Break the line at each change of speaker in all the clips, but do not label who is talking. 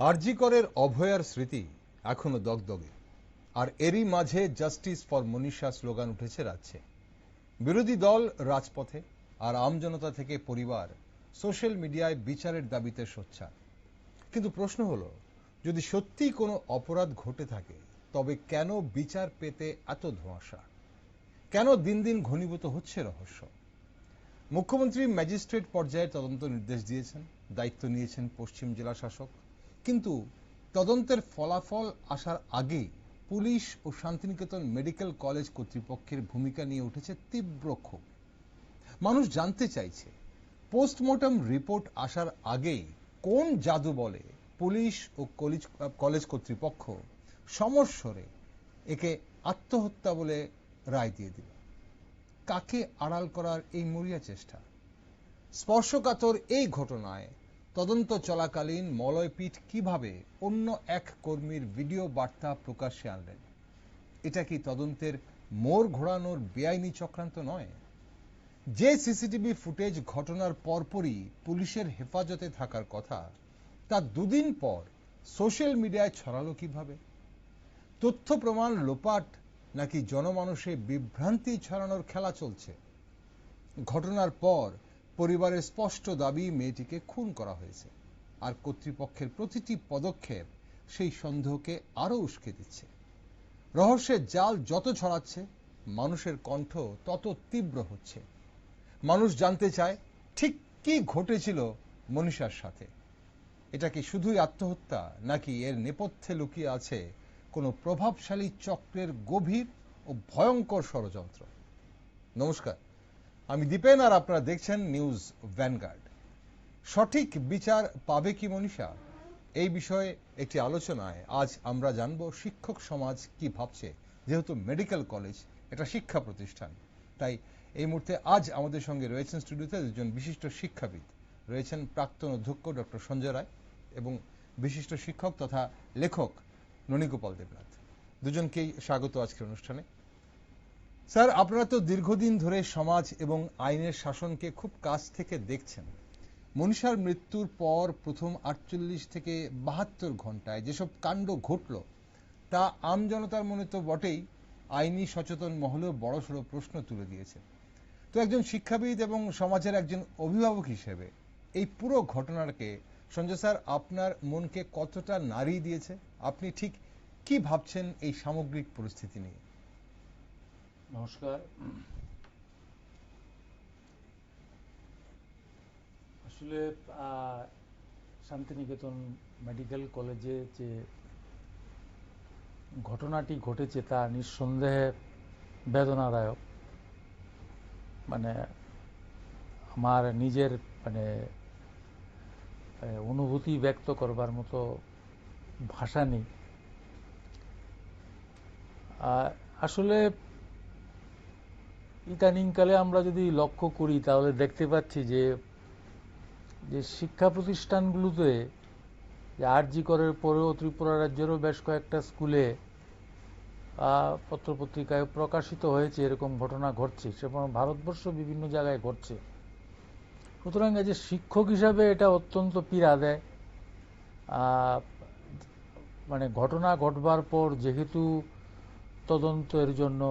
আরজি করের অভয়ার স্মৃতি এখনো দগদগে, আর এরই মাঝে জাস্টিস ফর মনীষা স্লোগান উঠেছে রাজ্যে। বিরোধী দল রাজপথে, আর আমজনতা থেকে পরিবার সোশ্যাল মিডিয়ায় বিচারের দাবিতে সোচ্চার। কিন্তু প্রশ্ন হলো, যদি সত্যি কোনো অপরাধ ঘটে থাকে, তবে কেন বিচার পেতে এত ধোঁয়াশা? কেন দিন দিন ঘনীভূত হচ্ছে রহস্য? মুখ্যমন্ত্রী ম্যাজিস্ট্রেট পর্যায়ে তদন্ত নির্দেশ দিয়েছেন, দায়িত্ব নিয়েছেন পশ্চিম জেলা শাসক। কিন্তু তদন্তের ফলাফল আসার আগেই পুলিশ ও শান্তিনিকেতন মেডিকেল কলেজ কর্তৃপক্ষের ভূমিকা নিয়ে উঠেছে তীব্র ক্ষোভ। মানুষ জানতে চাইছে, পোস্টমর্টম রিপোর্ট আসার আগেই কোন জাদু বলে পুলিশ ও কলেজ কর্তৃপক্ষ সমস্বরে একে আত্মহত্যা বলে রায় দিয়ে দিল? কাকে আড়াল করার এই মরিয়া চেষ্টা? স্পর্শকাতর এই ঘটনায় তদন্ত চলাকালীন মলয়পীঠ কিভাবে অন্য এক কর্মীর ভিডিও বার্তা প্রকাশ্যে আনলেন? এটা কি তদন্তের মোড় ঘোরানোর বেআইনি চক্রান্ত নয়? যে সিসিটিভি ফুটেজ ঘটনার পরপরই পুলিশের হেফাজতে থাকার কথা, তার দুদিন পর সোশ্যাল মিডিয়ায় ছড়ালো কিভাবে? তথ্য প্রমাণ লোপাট, নাকি জনমানসে বিভ্রান্তি ছড়ানোর খেলা চলছে? ঘটনার পর পরিবারের স্পষ্ট দাবি, মেয়েটিকে খুন করা হয়েছে, আর কর্তৃপক্ষের প্রতিটি পদক্ষেপ সেই সন্দেহকে আরো উস্কে দিচ্ছে। রহস্যের জাল যত ছড়াচ্ছে, মানুষের কণ্ঠ তত তীব্র হচ্ছে। মানুষ জানতে চায়, ঠিক কি ঘটেছিল মনীষার সাথে? এটা কি শুধুই আত্মহত্যা, নাকি এর নেপথ্যে লুকিয়ে আছে কোনো প্রভাবশালী চক্রের গভীর ও ভয়ঙ্কর ষড়যন্ত্র? নমস্কার, আমি দীপেন, আর আপনারা দেখছেন নিউজ ভ্যানগার্ড। সঠিক বিচার পাবে কি মনীষা? এই বিষয়ে একটি আলোচনায় আজ আমরা জানব শিক্ষক সমাজ কি ভাবছে। যেহেতু মেডিকেল কলেজ এটা শিক্ষা প্রতিষ্ঠান, তাই এই মুহূর্তে আজ আমাদের সঙ্গে রয়েছেন স্টুডিওতে দুজন বিশিষ্ট শিক্ষাবিদ। রয়েছেন প্রাক্তন অধ্যক্ষ ডক্টর সঞ্জয় রায় এবং বিশিষ্ট শিক্ষক তথা লেখক ননীগোপাল দেবনাথ। দুজনকেই স্বাগত আজকের অনুষ্ঠানে। স্যার, আপনারা তো দীর্ঘদিন ধরে সমাজ এবং আইনের শাসনকে খুব কাছ থেকে দেখছেন। মনীষার মৃত্যুর পর প্রথম 48 থেকে 72 ঘন্টায় যেসব কাণ্ড ঘটল, তা আমজনতার মনে তো বটেই, আইনি সচেতন মহলেও বড়সড় প্রশ্ন তুলে দিয়েছে। তো একজন শিক্ষাবিদ এবং সমাজের একজন অভিভাবক হিসেবে এই পুরো ঘটনাকে, সঞ্জয় স্যার, আপনার মনকে কতটা নাড়িয়ে দিয়েছে? আপনি ঠিক কি ভাবছেন এই সামগ্রিক পরিস্থিতি নিয়ে?
নমস্কার। আসলে শান্তিনিকেতন মেডিকেল কলেজে যে ঘটনাটি ঘটেছে তা নিঃসন্দেহে বেদনাদায়ক। মানে আমার নিজের অনুভূতি ব্যক্ত করবার মতো ভাষা নেই। আসলে ইদানিংকালে আমরা যদি লক্ষ্য করি তাহলে দেখতে পাচ্ছি যে শিক্ষা প্রতিষ্ঠানগুলোতে আরজি করের পরেও ত্রিপুরা রাজ্যেরও বেশ কয়েকটা স্কুলে পত্রপত্রিকায় প্রকাশিত হয়েছে এরকম ঘটনা ঘটছে, সেরকম ভারতবর্ষ বিভিন্ন জায়গায় ঘটছে। সুতরাং এই যে শিক্ষক হিসাবে এটা অত্যন্ত পীড়া দেয়। ঘটনা ঘটবার পর যেহেতু তদন্তের জন্য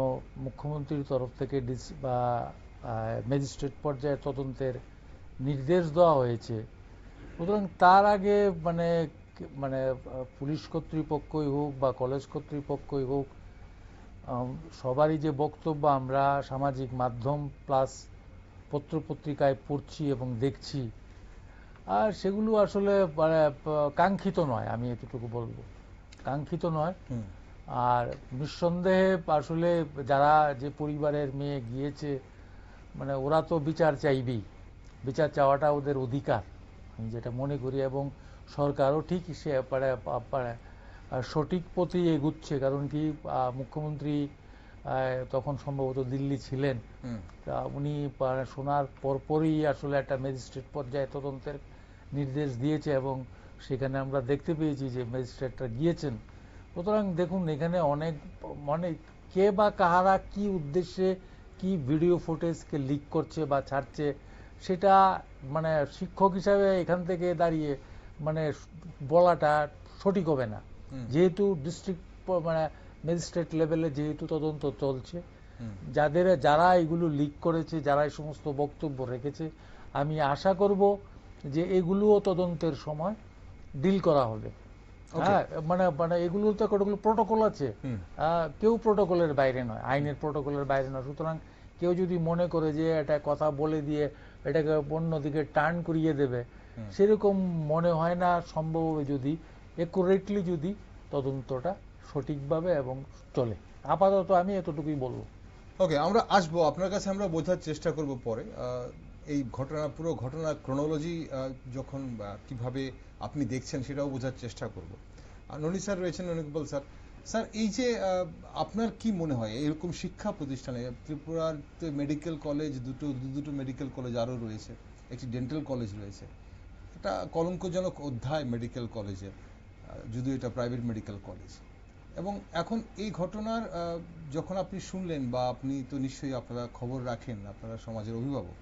মুখ্যমন্ত্রীর তরফ থেকে বা ম্যাজিস্ট্রেট পর্যায়ে তদন্তের নির্দেশ দেওয়া হয়েছে, সুতরাং তার আগে মানে মানে পুলিশ কর্তৃপক্ষই হোক বা কলেজ কর্তৃপক্ষই হোক, সবারই যে বক্তব্য আমরা সামাজিক মাধ্যম প্লাস পত্রপত্রিকায় পড়ছি এবং দেখছি, আর সেগুলো আসলে কাঙ্ক্ষিত নয়। আমি এতটুকু বলবো, কাঙ্ক্ষিত নয়। আর নিঃসন্দেহে আসলে যারা যে পরিবারের মেয়ে গিয়েছে, ওরা তো বিচার চাইবেই, বিচার চাওয়াটা ওদের অধিকার, আমি যেটা মনে করি। এবং সরকারও ঠিক সে সঠিক পথে এগুচ্ছে। কারণ কি, মুখ্যমন্ত্রী তখন সম্ভবত দিল্লি ছিলেন, তা উনি শোনার পরপরই আসলে একটা ম্যাজিস্ট্রেট পর্যায়ে তদন্তের নির্দেশ দিয়েছে এবং সেখানে আমরা দেখতে পেয়েছি যে ম্যাজিস্ট্রেটরা গিয়েছেন। সুতরাং দেখুন, এখানে অনেক কে বা কাহারা কি উদ্দেশ্যে কি ভিডিও ফুটেজকে লিক করছে বা ছাড়ছে, সেটা শিক্ষক হিসাবে এখান থেকে দাঁড়িয়ে মানে বলাটা সঠিক হবে না, যেহেতু ডিস্ট্রিক্ট মানে ম্যাজিস্ট্রেট লেভেলে যেহেতু তদন্ত চলছে, যারা এগুলো লিক করেছে, যারা এই সমস্ত বক্তব্য রেখেছে, আমি আশা করব যে এগুলোও তদন্তের সময় ডিল করা হবে। হ্যাঁ, মানে মানে এগুলো তো কতগুলো প্রটোকল আছে, কেউ প্রটোকলের বাইরে নয়, আইনের প্রটোকলের বাইরে নয়। সুতরাং কেউ যদি মনে করে যে এটা কথা বলে দিয়ে এটাকে অন্যদিকে টার্ন করিয়ে দেবে, সেরকম মনে হয় না সম্ভব হবে যদি একুরেটলি যদি তদন্তটা সঠিকভাবে এবং চলে। আপাতত আমি এতটুকুই বলবো।
ওকে, আমরা আসবো আপনার কাছে, আমরা বোঝার চেষ্টা করব পরে এই ঘটনা, পুরো ঘটনার ক্রোনোলজি যখন কিভাবে আপনি দেখছেন সেটাও বোঝার চেষ্টা করব। ননী স্যার রয়েছেন, ননীকুপাল স্যার। স্যার, এই যে আপনার কি মনে হয় এরকম শিক্ষা প্রতিষ্ঠানে, ত্রিপুরাতে মেডিকেল কলেজ দুটো মেডিকেল কলেজ আরও রয়েছে, একটি ডেন্টাল কলেজ রয়েছে, এটা কলঙ্কজনক অধ্যায় মেডিকেল কলেজের, যদিও এটা প্রাইভেট মেডিকেল কলেজ। এবং এখন এই ঘটনার যখন আপনি শুনলেন, বা আপনি তো নিশ্চয়ই আপনারা খবর রাখেন, আপনারা সমাজের অভিভাবক,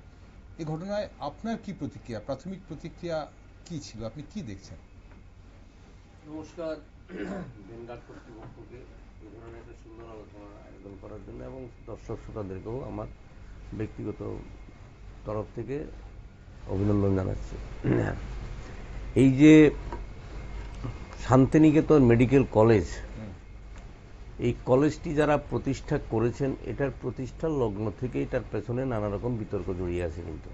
এই ঘটনায় আপনার কি প্রতিক্রিয়া, প্রাথমিক প্রতিক্রিয়া কি ছিল, আপনি কি দেখছেন?
নমস্কার বেনগাট কর্তৃপক্ষকে এই ধরনের একটা সুন্দর আলোচনার আয়োজন করার জন্য, এবং দর্শক শ্রোতাদেরকেও আমার ব্যক্তিগত তরফ থেকে অভিনন্দন জানাচ্ছি। এই যে শান্তিনিকেতন মেডিকেল কলেজ, এই কলেজটি যারা প্রতিষ্ঠা করেছেন, এটার প্রতিষ্ঠার লগ্ন থেকে এটার পেছনে নানা রকম বিতর্ক জড়িয়ে আছে। কিন্তু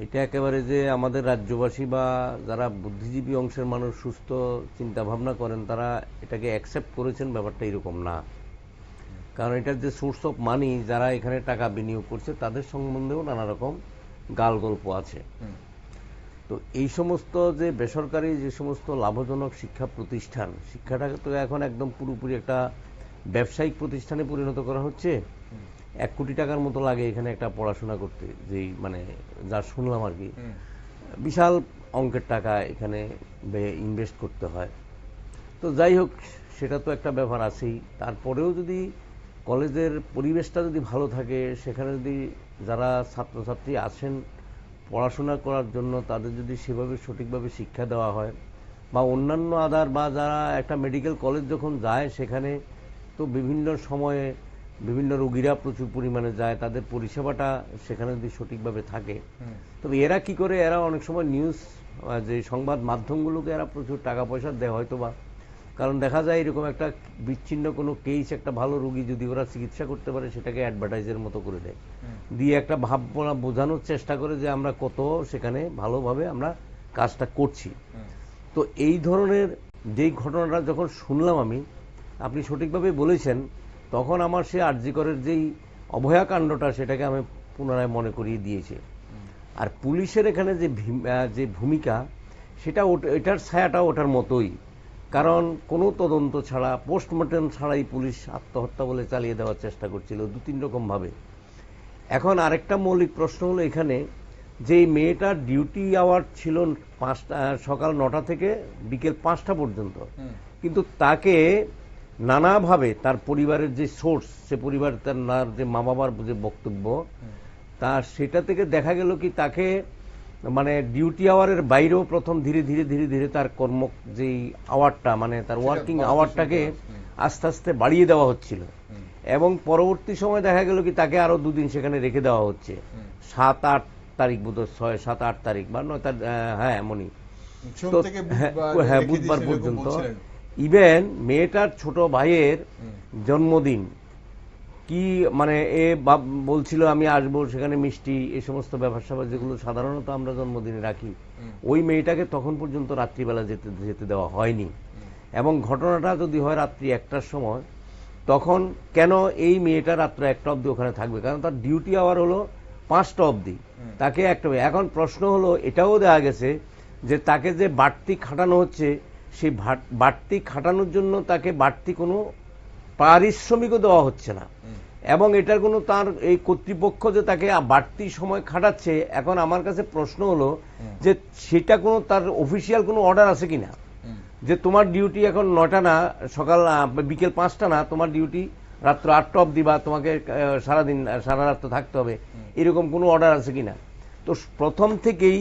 এটা একেবারে যে আমাদের রাজ্যবাসী বা যারা বুদ্ধিজীবী অংশের মানুষ সুস্থ চিন্তা ভাবনা করেন তারা এটাকে অ্যাকসেপ্ট করেছেন, ব্যাপারটা এরকম না। কারণ এটার যে সোর্স অফ মানি, যারা এখানে টাকা বিনিয়োগ করছে তাদের সম্বন্ধেও নানা রকম গাল গল্প আছে। তো এই সমস্ত যে বেসরকারি যে সমস্ত লাভজনক শিক্ষা প্রতিষ্ঠান, শিক্ষাটাকে তো এখন একদম পুরোপুরি একটা ব্যবসায়িক প্রতিষ্ঠানে পরিণত করা হচ্ছে। 1 কোটি টাকার মতো লাগে এখানে একটা পড়াশোনা করতে, যেই মানে যা শুনলাম আর কি, বিশাল অঙ্কের টাকা এখানে ইনভেস্ট করতে হয়। তো যাই হোক, সেটা তো একটা ব্যাপার আছেই। তারপরেও যদি কলেজের পরিবেশটা যদি ভালো থাকে, সেখানে যদি যারা ছাত্রছাত্রী আছেন পড়াশোনা করার জন্য, তাদের যদি সেভাবে সঠিকভাবে শিক্ষা দেওয়া হয়, বা অন্যান্য আদার, বা যারা একটা মেডিকেল কলেজ যখন যায় সেখানে তো বিভিন্ন সময়ে বিভিন্ন রোগীরা প্রচুর পরিমাণে যায়, তাদের পরিষেবাটা সেখানে যদি সঠিকভাবে থাকে, তবে এরা কি করে, এরা অনেক সময় নিউজ যে সংবাদ মাধ্যমগুলোকে এরা প্রচুর টাকা পয়সা দেয় হয়তো বা, কারণ দেখা যায় এরকম একটা বিচ্ছিন্ন কোনো কেস, একটা ভালো রোগী যদি ওরা চিকিৎসা করতে পারে, সেটাকে অ্যাডভার্টাইজের মতো করে দেয়, দিয়ে একটা ভাবনা বোঝানোর চেষ্টা করে যে আমরা কত সেখানে ভালোভাবে আমরা কাজটা করছি। তো এই ধরনের যেই ঘটনাটা যখন শুনলাম আমি, আপনি সঠিকভাবে বলেছেন, তখন আমার সে আরজি করের যেই অভয়াকাণ্ডটা, সেটাকে আমি পুনরায় মনে করিয়ে দিয়েছে। আর পুলিশের এখানে যে ভূমিকা, সেটা এটার ছায়াটা ওটার মতোই। কারণ কোনো তদন্ত ছাড়া, পোস্টমর্টম ছাড়াই পুলিশ আত্মহত্যা বলে চালিয়ে দেওয়ার চেষ্টা করছিল 2-3 রকমভাবে। এখন আরেকটা মৌলিক প্রশ্ন হলো এখানে, যে মেয়েটার ডিউটি আওয়ার ছিল সকাল 9টা থেকে বিকেল 5টা পর্যন্ত, কিন্তু তাকে নানাভাবে তার পরিবারের যে সোর্স, সে পরিবার তার যে মা বাবার যে বক্তব্য, তার সেটা থেকে দেখা গেল কি তাকে মানে ডিউটি আওয়ারের বাইরেও প্রথম ধীরে ধীরে ধীরে ধীরে তার কর্ম যেই আওয়ারটা, মানে তার ওয়ার্কিং আওয়ারটাকে আস্তে আস্তে বাড়িয়ে দেওয়া হচ্ছিল, এবং পরবর্তী সময় দেখা গেল কি তাকে আরো 2 দিন সেখানে রেখে দেওয়া হচ্ছে। 7-8 তারিখ, বোধহয় 6-7-8 তারিখ বা 9 তারিখ, হ্যাঁ এমনই, হ্যাঁ বুধবার পর্যন্ত। ইভেন মেয়েটার ছোট ভাইয়ের জন্মদিন, কি মানে এ বলছিল আমি আসবো, সেখানে মিষ্টি এই সমস্ত ব্যাপার স্যাপার যেগুলো সাধারণত আমরা জন্মদিনে রাখি, ওই মেয়েটাকে তখন পর্যন্ত রাত্রিবেলা যেতে দেওয়া হয়নি। এবং ঘটনাটা যদি হয় রাত্রি 1টার সময়, তখন কেন এই মেয়েটা রাত্র 1টা অবধি ওখানে থাকবে? কারণ তার ডিউটি আওয়ার হলো 5টা অবধি, তাকে 1টা। এখন প্রশ্ন হলো, এটাও দেখা গেছে যে তাকে যে বাড়তি খাটানো হচ্ছে, সেই বাড়তি খাটানোর জন্য তাকে বাড়তি কোনো পারিশ্রমিকও দেওয়া হচ্ছে না, এবং এটার কোনো তার এই কর্তৃপক্ষ যে তাকে বাড়তি সময় খাটাচ্ছে, এখন আমার কাছে প্রশ্ন হলো যে সেটা কোনো তার অফিসিয়াল কোনো অর্ডার আছে কিনা, যে তোমার ডিউটি এখন 9টা না, সকাল বিকেল 5টা না, তোমার ডিউটি রাত্র 8টা অবধি, বা তোমাকে সারাদিন সারা রাত থাকতে হবে, এরকম কোনো অর্ডার আছে কিনা। তো প্রথম থেকেই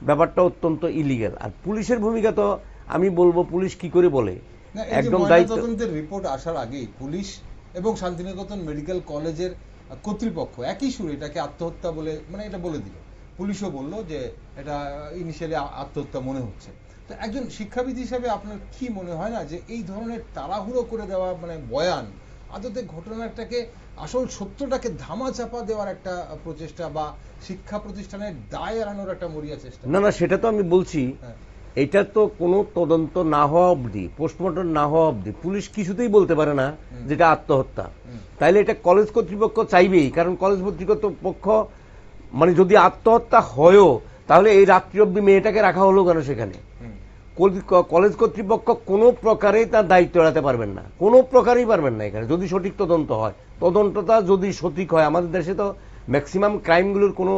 ব্যাপারটা অত্যন্ত ইলিগ্যাল। আর পুলিশের ভূমিকা তো আমি বলবো, পুলিশ কি করে বলে
না, এই যে
একদম দায়িত্ব।
ময়নাতদন্তের রিপোর্ট আসার আগেই পুলিশ এবং শান্তিনিকেতন মেডিকেল কলেজের কর্তৃপক্ষ একই সুরে এটাকে আত্মহত্যা বলে, মানে এটা বলে দিল। পুলিশও বললো যে এটা ইনিশিয়ালি আত্মহত্যা মনে হচ্ছে। তো একজন শিক্ষাবিদ হিসেবে আপনার কি মনে হয় না যে এই ধরনের তাড়াহুড়ো করে দেওয়া মানে বয়ান আদতে ঘটনাটাকে, আসল সত্যটাকে ধামাচাপা দেওয়ার একটা প্রচেষ্টা, বা শিক্ষা প্রতিষ্ঠানের দায় এড়ানোর একটা মরিয়া চেষ্টা?
না না, সেটা তো আমি বলছি,
হ্যাঁ।
এটা তো কোনো তদন্ত না হওয়া অবধি, পোস্টমর্টম না হওয়া অবধি পুলিশ কিছুতেই বলতে পারে না যেটা আত্মহত্যা। তাইলে এটা কলেজ কর্তৃপক্ষ চাইবেই, কারণ কলেজ কর্তৃপক্ষ মানে যদি আত্মহত্যা হয়ও তাহলে এই রাত্রি অবধি মেয়েটাকে রাখা হলো কেন সেখানে? কলেজ কর্তৃপক্ষ কোনো প্রকারেই তার দায়িত্ব এড়াতে পারবেন না, কোনো প্রকারেই পারবেন না এখানে, যদি সঠিক তদন্ত হয়। তদন্তটা যদি সঠিক হয়, আমাদের দেশে তো ম্যাক্সিমাম ক্রাইমগুলোর কোনো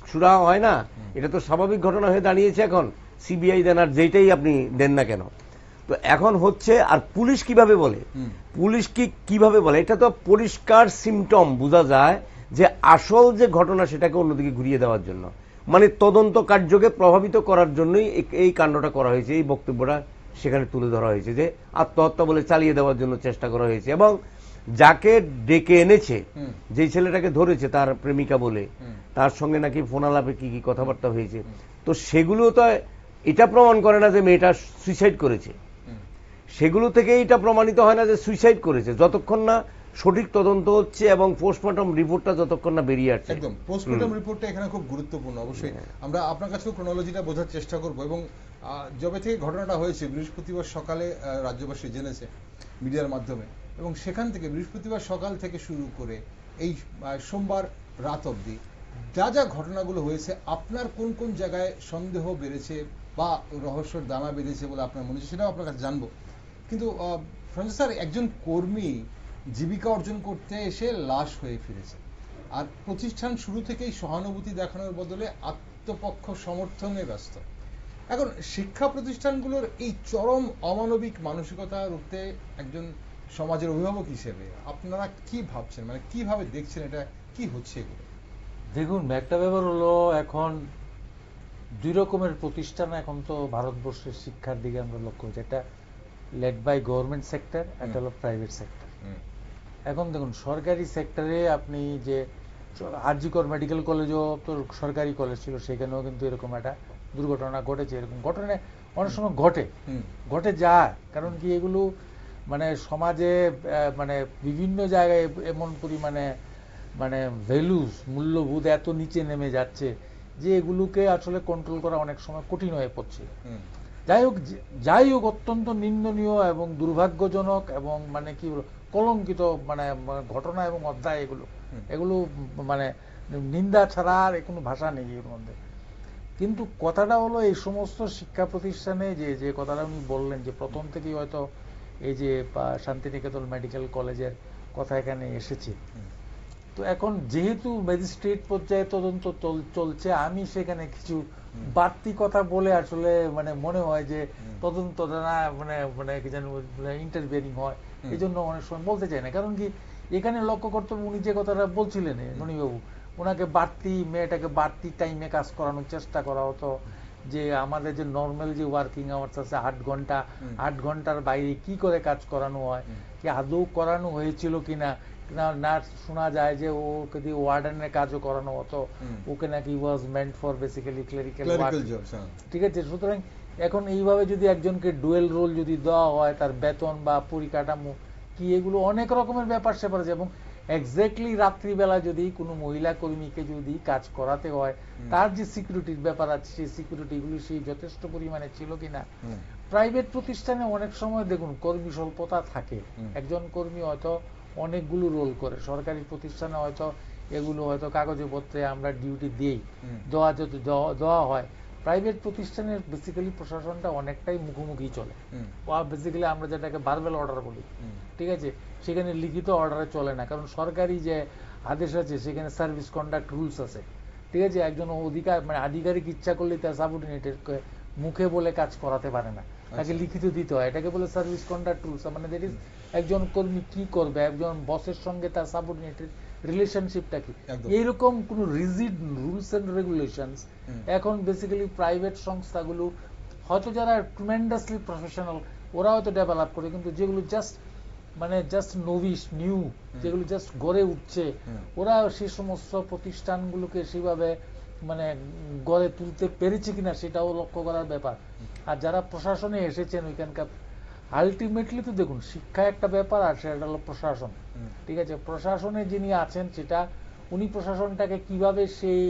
সুরা হয় না, এটা তো স্বাভাবিক ঘটনা হয়ে দাঁড়িয়েছে এখন। সিবিআই দেন আর যেটাই আপনি দেন না কেন, তো এখন হচ্ছে। আর পুলিশ কিভাবে বলে, পুলিশ কিভাবে বলে, এটা তো পরিষ্কার সিমটম বোঝা যায় যে আসল যে ঘটনা সেটাকে অন্যদিকে ঘুরিয়ে দেওয়ার জন্য, মানে তদন্ত কার্যকে প্রভাবিত করার জন্যই এই কাণ্ডটা করা হয়েছে। এই বক্তব্যটা সেখানে তুলে ধরা হয়েছে যে আত্মহত্যা বলে চালিয়ে দেওয়ার জন্য চেষ্টা করা হয়েছে, এবং যাকে ডেকে এনেছে, যেই ছেলেটাকে ধরেছে তার প্রেমিকা বলে, তার সঙ্গে নাকি ফোনালাপে কি কি কথাবার্তা হয়েছে, তো সেগুলো তো এটা প্রমাণ করে না যে মেয়েটা সুইসাইড করেছে। সেগুলো থেকে এটা প্রমাণিত হয় না যে সুইসাইড করেছে, যতক্ষণ না সঠিক তদন্ত হচ্ছে এবং পোস্টমর্টম রিপোর্টটা যতক্ষণ না বেরিয়ে আসছে।
একদম, পোস্টমর্টম রিপোর্টটা এখানে খুব গুরুত্বপূর্ণ। অবশ্যই আমরা আপনার কাছেও ক্রোনোলজিটা বোঝার চেষ্টা করব। এবং যবে থেকে ঘটনাটা হয়েছে বৃহস্পতিবার সকালে রাজ্যবাসী জেনেছে মিডিয়ার মাধ্যমে, এবং সেখান থেকে বৃহস্পতিবার সকাল থেকে শুরু করে এই সোমবার রাত অবধি যা যা ঘটনাগুলো হয়েছে, আপনার কোন কোন জায়গায় সন্দেহ বেড়েছে বা রহস্যের দানা বেড়েছে বলে আপনার মনে হচ্ছে, সেটাও আপনার কাছে জানবো। কিন্তু ফ্রান্সিস স্যার, একজন কর্মী জীবিকা অর্জন করতে এসে লাশ হয়ে ফিরেছে, আর প্রতিষ্ঠান শুরু থেকেই সহানুভূতি দেখানোর বদলে আত্মপক্ষ সমর্থনে ব্যস্ত। এখন শিক্ষা প্রতিষ্ঠানগুলোর এই চরম অমানবিক মানসিকতা রুখতে একজন সমাজের অভিভাবক হিসেবে আপনারা কি ভাবছেন, মানে কিভাবে দেখছেন এটা কি হচ্ছে এগুলো?
দেখুন, একটা ব্যাপার হলো, এখন দুই রকমের প্রতিষ্ঠান এখন তো ভারতবর্ষের শিক্ষার দিকে আমরা লক্ষ্য করছি। একটা লেড বাই গভর্নমেন্ট সেক্টর, একটা হলো প্রাইভেট সেক্টর। এখন দেখুন, সরকারি সেক্টরে আপনি যে আরজিকর মেডিকেল কলেজও তো সরকারি কলেজ ছিল, সেখানেও কিন্তু এরকম একটা দুর্ঘটনা ঘটেছে। এরকম ঘটনা অনেক সময় ঘটে যায়, কারণ কি এগুলো মানে সমাজে মানে বিভিন্ন জায়গায় এমন পরিমাণে মানে ভ্যালুস, মূল্যবোধ এত নিচে নেমে যাচ্ছে যে এগুলোকে আসলে কন্ট্রোল করা অনেক সময় কঠিন হয়ে পড়ছে। যাই হোক, অত্যন্ত নিন্দনীয় এবং দুর্ভাগ্যজনক এবং মানে কি কলঙ্কিত মানে ঘটনা এবং অধ্যায় এগুলো মানে নিন্দা ছাড়া আর কোনো ভাষা নেই এর মধ্যে। কিন্তু কথাটা হলো, এই সমস্ত শিক্ষা প্রতিষ্ঠানে যে কথাটা উনি বললেন, যে প্রথম থেকেই হয়তো এই যে শান্তিনিকেতন মেডিকেল কলেজের কথা এখানে এসেছে, তো এখন যেহেতু ম্যাজিস্ট্রেট পর্যায়ে তদন্ত চলছে, আমি সেখানে কিছু বাড়তি কথা বলে আসলে মানে মনে হয় যে তদন্ত না মানে মানে কি যেন ইন্টারভিউরিং হয়, এই জন্য অনেক সময় বলতে চাই না। কারণ কি, এখানে লক্ষ্য করতে হবে, উনি যে কথাটা বলছিলেন মণিবাবু, ওনাকে মেয়েটাকে বাড়তি টাইমে কাজ করানোর চেষ্টা করা হতো, যে আমাদের যে নর্মাল যে ওয়ার্কিং আওয়ার্স আছে 8 ঘন্টা, 8 ঘন্টার বাইরে কি করে কাজ করানো হয়, কি আদৌ করানো হয়েছিল কিনা। না, শোনা যায় যে ওকে দিয়ে ওয়ার্ডেনের কাজও করানো হতো, ওকে নাকি was meant for basically clerical jobs. ঠিক আছে, সুতরাং এখন এইভাবে যদি একজনকে ডুয়েল রোল যদি দেওয়া হয়, তার বেতন বা পরিকাঠামো কি, এগুলো অনেক রকমের ব্যাপার স্যাপার আছে। এবং এক্স্যাক্টলি রাত্রিবেলা যদি কোনো মহিলা কর্মীকে যদি কাজ করাতে হয়, তার যে সিকিউরিটির ব্যাপার আছে, সেই সিকিউরিটিগুলো সেই যথেষ্ট পরিমাণে ছিল কিনা। প্রাইভেট প্রতিষ্ঠানে অনেক সময় দেখুন কর্মী স্বল্পতা থাকে, একজন কর্মী হয়তো অনেকগুলো রোল করে। সরকারি প্রতিষ্ঠানে হয়তো এগুলো হয়তো কাগজে পত্রে আমরা ডিউটি দিই, দেওয়া হয়। প্রাইভেট প্রতিষ্ঠানের বেসিক্যালি প্রশাসনটা অনেকটাই মুখোমুখি চলে, বেসিক্যালি আমরা যেটাকে ভার্বাল অর্ডার বলি, ঠিক আছে, সেখানে লিখিত অর্ডারে চলে না। কারণ সরকারি যে আদেশ আছে সেখানে সার্ভিস কন্ডাক্ট রুলস আছে, ঠিক আছে। একজন মানে আধিকারিক ইচ্ছা করলে তার সাবঅর্ডিনেটের মুখে বলে কাজ করাতে পারে না, তাকে লিখিত দিতে হয়। এটাকে বলে সার্ভিস কন্ডাক্ট রুলস। মানে দ্যাট ইজ একজন কর্মী কি করবে, একজন বসের সঙ্গে তার সাবঅর্ডিনেটের রিলেশনশিপটা কি,
একদম।
এইরকম কোন রিজিড রুলস এন্ড রেগুলেশনস এখন বেসিক্যালি প্রাইভেট সংস্থাগুলো হয়তো যারা ট্রিমেন্ডাসলি প্রফেশনাল ওরা হয়তো ডেভেলপ করে, কিন্তু যেগুলো জাস্ট নোভিশ নিউ, যেগুলো জাস্ট গড়ে উঠছে, ওরা সেই সমস্ত প্রতিষ্ঠানগুলোকে সেভাবে গড়ে তুলতে পেরেছে কিনা সেটাও লক্ষ্য করার ব্যাপার। আর যারা প্রশাসনে এসেছেন ওইখানকার, আলটিমেটলি তো দেখুন শিক্ষা একটা ব্যাপার আর সেটা হলো প্রশাসন, ঠিক আছে। প্রশাসনে যিনি আছেন সেটা উনি প্রশাসনটাকে কিভাবে সেই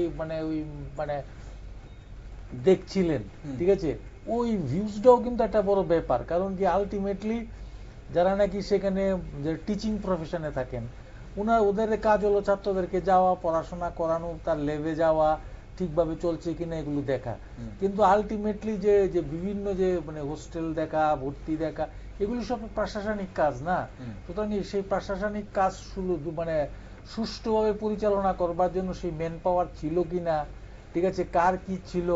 দেখছিলেন, ঠিক আছে, ওই ভিউজটাও কিন্তু একটা বড় ব্যাপার। কারণ কি আলটিমেটলি যারা নাকি সেখানে টিচিং প্রফেশনে থাকেন ওদের কাজ হলো ছাত্রদেরকে যাওয়া, পড়াশোনা করানো, তার লেভে যাওয়া, ঠিকভাবে চলছে কিনা এগুলো দেখা। কিন্তু আলটিমেটলি যে বিভিন্ন যে হোস্টেল দেখা, ভর্তি দেখা, এগুলো সব প্রশাসনিক কাজ না। সুতরাং সেই প্রশাসনিক কাজ সুষ্ঠুভাবে পরিচালনা করবার জন্য সেই ম্যান পাওয়ার ছিল কিনা, ঠিক আছে, কার কি ছিল,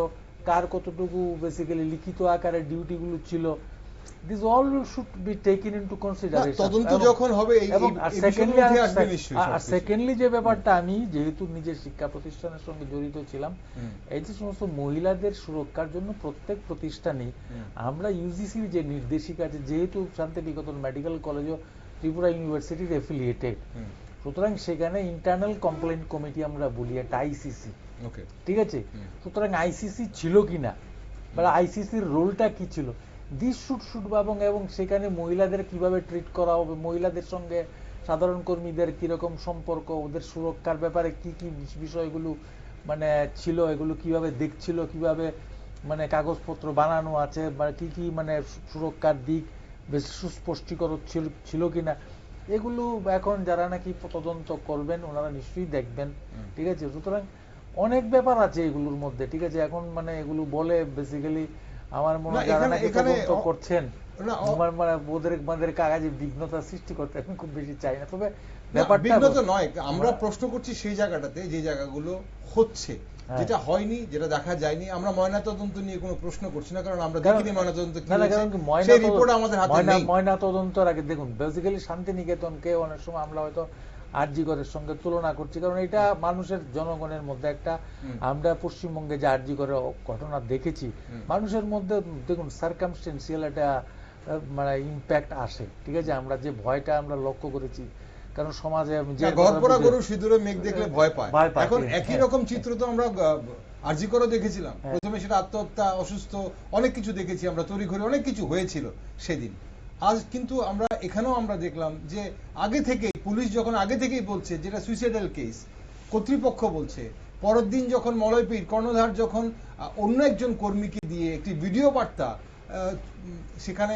কার কতটুকু বেসিক্যালি লিখিত আকারে ডিউটি গুলো ছিল, this all should be taken into consideration.
তদন্ত যখন হবে এই বিষয়গুলো আসবে নিশ্চয়ই।
আর সেকেন্ডলি যে ব্যাপারটা, আমি যেহেতু নিজের শিক্ষা প্রতিষ্ঠানের সঙ্গে জড়িত ছিলাম, এই যে সমস্ত মহিলাদের সুরক্ষার জন্য প্রত্যেক প্রতিষ্ঠানে আমরা ইউজিসির যে নির্দেশিকা আছে, যেহেতু শান্তিনিকেতন মেডিকেল কলেজ ও ত্রিপুরা ইউনিভার্সিটির এফিলিয়েটেড, সুতরাং সেখানে ইন্টারনাল কমপ্লেইন্ট কমিটি আমরা বলি, একটা আইসিসি, ঠিক আছে। সুতরাং আইসিসি ছিল কিনা বা আইসিসির রোলটা কি ছিল, দিস শুড এবং সেখানে মহিলাদের কিভাবে ট্রিট করা হবে, মহিলাদের সঙ্গে সাধারণ কর্মীদের কিরকম সম্পর্ক, ওদের সুরক্ষার ব্যাপারে কি কি বিষয়গুলো ছিল, এগুলো কিভাবে দেখছিল, কিভাবে কাগজপত্র বানানো আছে, বা কি কি সুরক্ষার দিক বেশ সুস্পষ্টীকর ছিল কিনা, এগুলো এখন যারা নাকি তদন্ত করবেন ওনারা নিশ্চয়ই দেখবেন, ঠিক আছে। সুতরাং অনেক ব্যাপার আছে এগুলোর মধ্যে, ঠিক আছে। এখন এগুলো বলে বেসিক্যালি আমার মনে হয় যারা নাকি তদন্ত করছেন ওদের কাগজে বিঘ্নতা সৃষ্টি করতে আমি খুব বেশি চাই না। তবে ব্যাপারটা
বিঘ্নতা নয়, আমরা প্রশ্ন করছি সেই জায়গাটাতে যে জায়গাগুলো হচ্ছে, যেটা হয়নি, যেটা দেখা যায়নি। আমরা ময়নাতদন্ত নিয়ে কোনো প্রশ্ন করছি না, কারণ আমরা দেখিনি ময়নাতদন্ত কি হয়েছে, সেই রিপোর্ট আমাদের হাতে নেই।
ময়নাতদন্তের আগে দেখুন বেসিক্যালি শান্তিনিকেতনকে অনেক সময় আমরা হয়তো আরজিকরের সঙ্গে তুলনা করছি, কারণ এটা মানুষের জনগণের মধ্যে একটা, আমরা পশ্চিমবঙ্গে যে আরজিকরের ঘটনা দেখেছি, মানুষের মধ্যে দেখুন সার্কামস্টেন্সিয়াল একটা ইম্প্যাক্ট আসে, ঠিক আছে। আমরা যে ভয়টা আমরা লক্ষ্য করেছি, কারণ সমাজে
গড়পড়া গরু সিঁদুরে মেঘ দেখলে ভয় পায়, এখন একই রকম চিত্র তো আমরা আরজিকরও দেখেছিলাম। প্রথমে সেটা আত্মহত্যা, অসুস্থ, অনেক কিছু দেখেছি আমরা, তড়িঘড়ি অনেক কিছু হয়েছিল সেদিন। আজ কিন্তু আমরা এখানেও আমরা দেখলাম যে আগে থেকে পুলিশ যখন আগে থেকেই বলছে যেটা সুইসাইডাল কেস, কর্তৃপক্ষ বলছে, পরের দিন যখন মলয়পীর কর্ণধার যখন অন্য একজন কর্মীকে দিয়ে একটি ভিডিও বার্তা সেখানে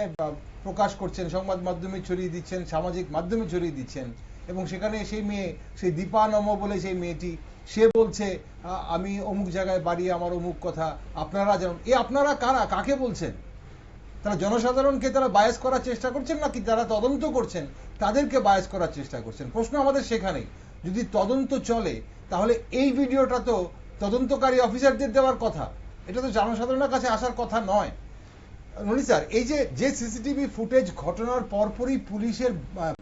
প্রকাশ করছেন, সংবাদ মাধ্যমে ছড়িয়ে দিচ্ছেন, সামাজিক মাধ্যমে ছড়িয়ে দিচ্ছেন, এবং সেখানে সেই মেয়ে, সেই দীপা নম বলে সেই মেয়েটি, সে বলছে আমি অমুক জায়গায় বাড়ি, আমার অমুক কথা, আপনারা জানুন। আপনারা কারা, কাকে বলছেন? তারা জনসাধারণকে তারা বায়াস করার চেষ্টা করছেন, নাকি যারা তদন্ত করছেন তাদেরকে বায়াস করার চেষ্টা করছেন? প্রশ্ন আমাদের সেখানেই। যদি তদন্ত চলে তাহলে এই ভিডিওটা তো তদন্তকারী অফিসারদের দেওয়ার কথা, এটা তো জনসাধারণের কাছে আসার কথা নয়। ননি স্যার, এই যে সিসিটিভি ফুটেজ ঘটনার পরপরই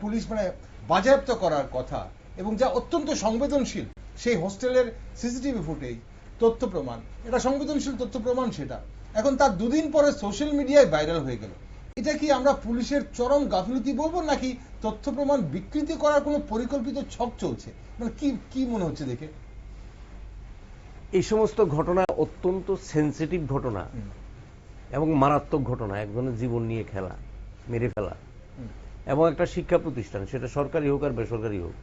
পুলিশ বাজেয়াপ্ত করার কথা, এবং যা অত্যন্ত সংবেদনশীল সেই হোস্টেলের সিসিটিভি ফুটেজ, তথ্য প্রমাণ, এটা সংবেদনশীল তথ্য প্রমাণ, সেটা এখন তার দুদিন পরে সোশ্যাল মিডিয়ায় ভাইরাল হয়ে গেল। এটা কি আমরা পুলিশের চরম গাফিলতি বলবো, নাকি তথ্য প্রমাণ বিকৃতি করার কোনো পরিকল্পিত ছক চলছে? কি মনে হচ্ছে দেখে?
এই সমস্ত ঘটনা অত্যন্ত সেন্সিটিভ ঘটনা এবং মারাত্মক ঘটনা, একজনের জীবন নিয়ে খেলা, মেরে ফেলা, এবং একটা শিক্ষা প্রতিষ্ঠান, সেটা সরকারি হোক আর বেসরকারি হোক।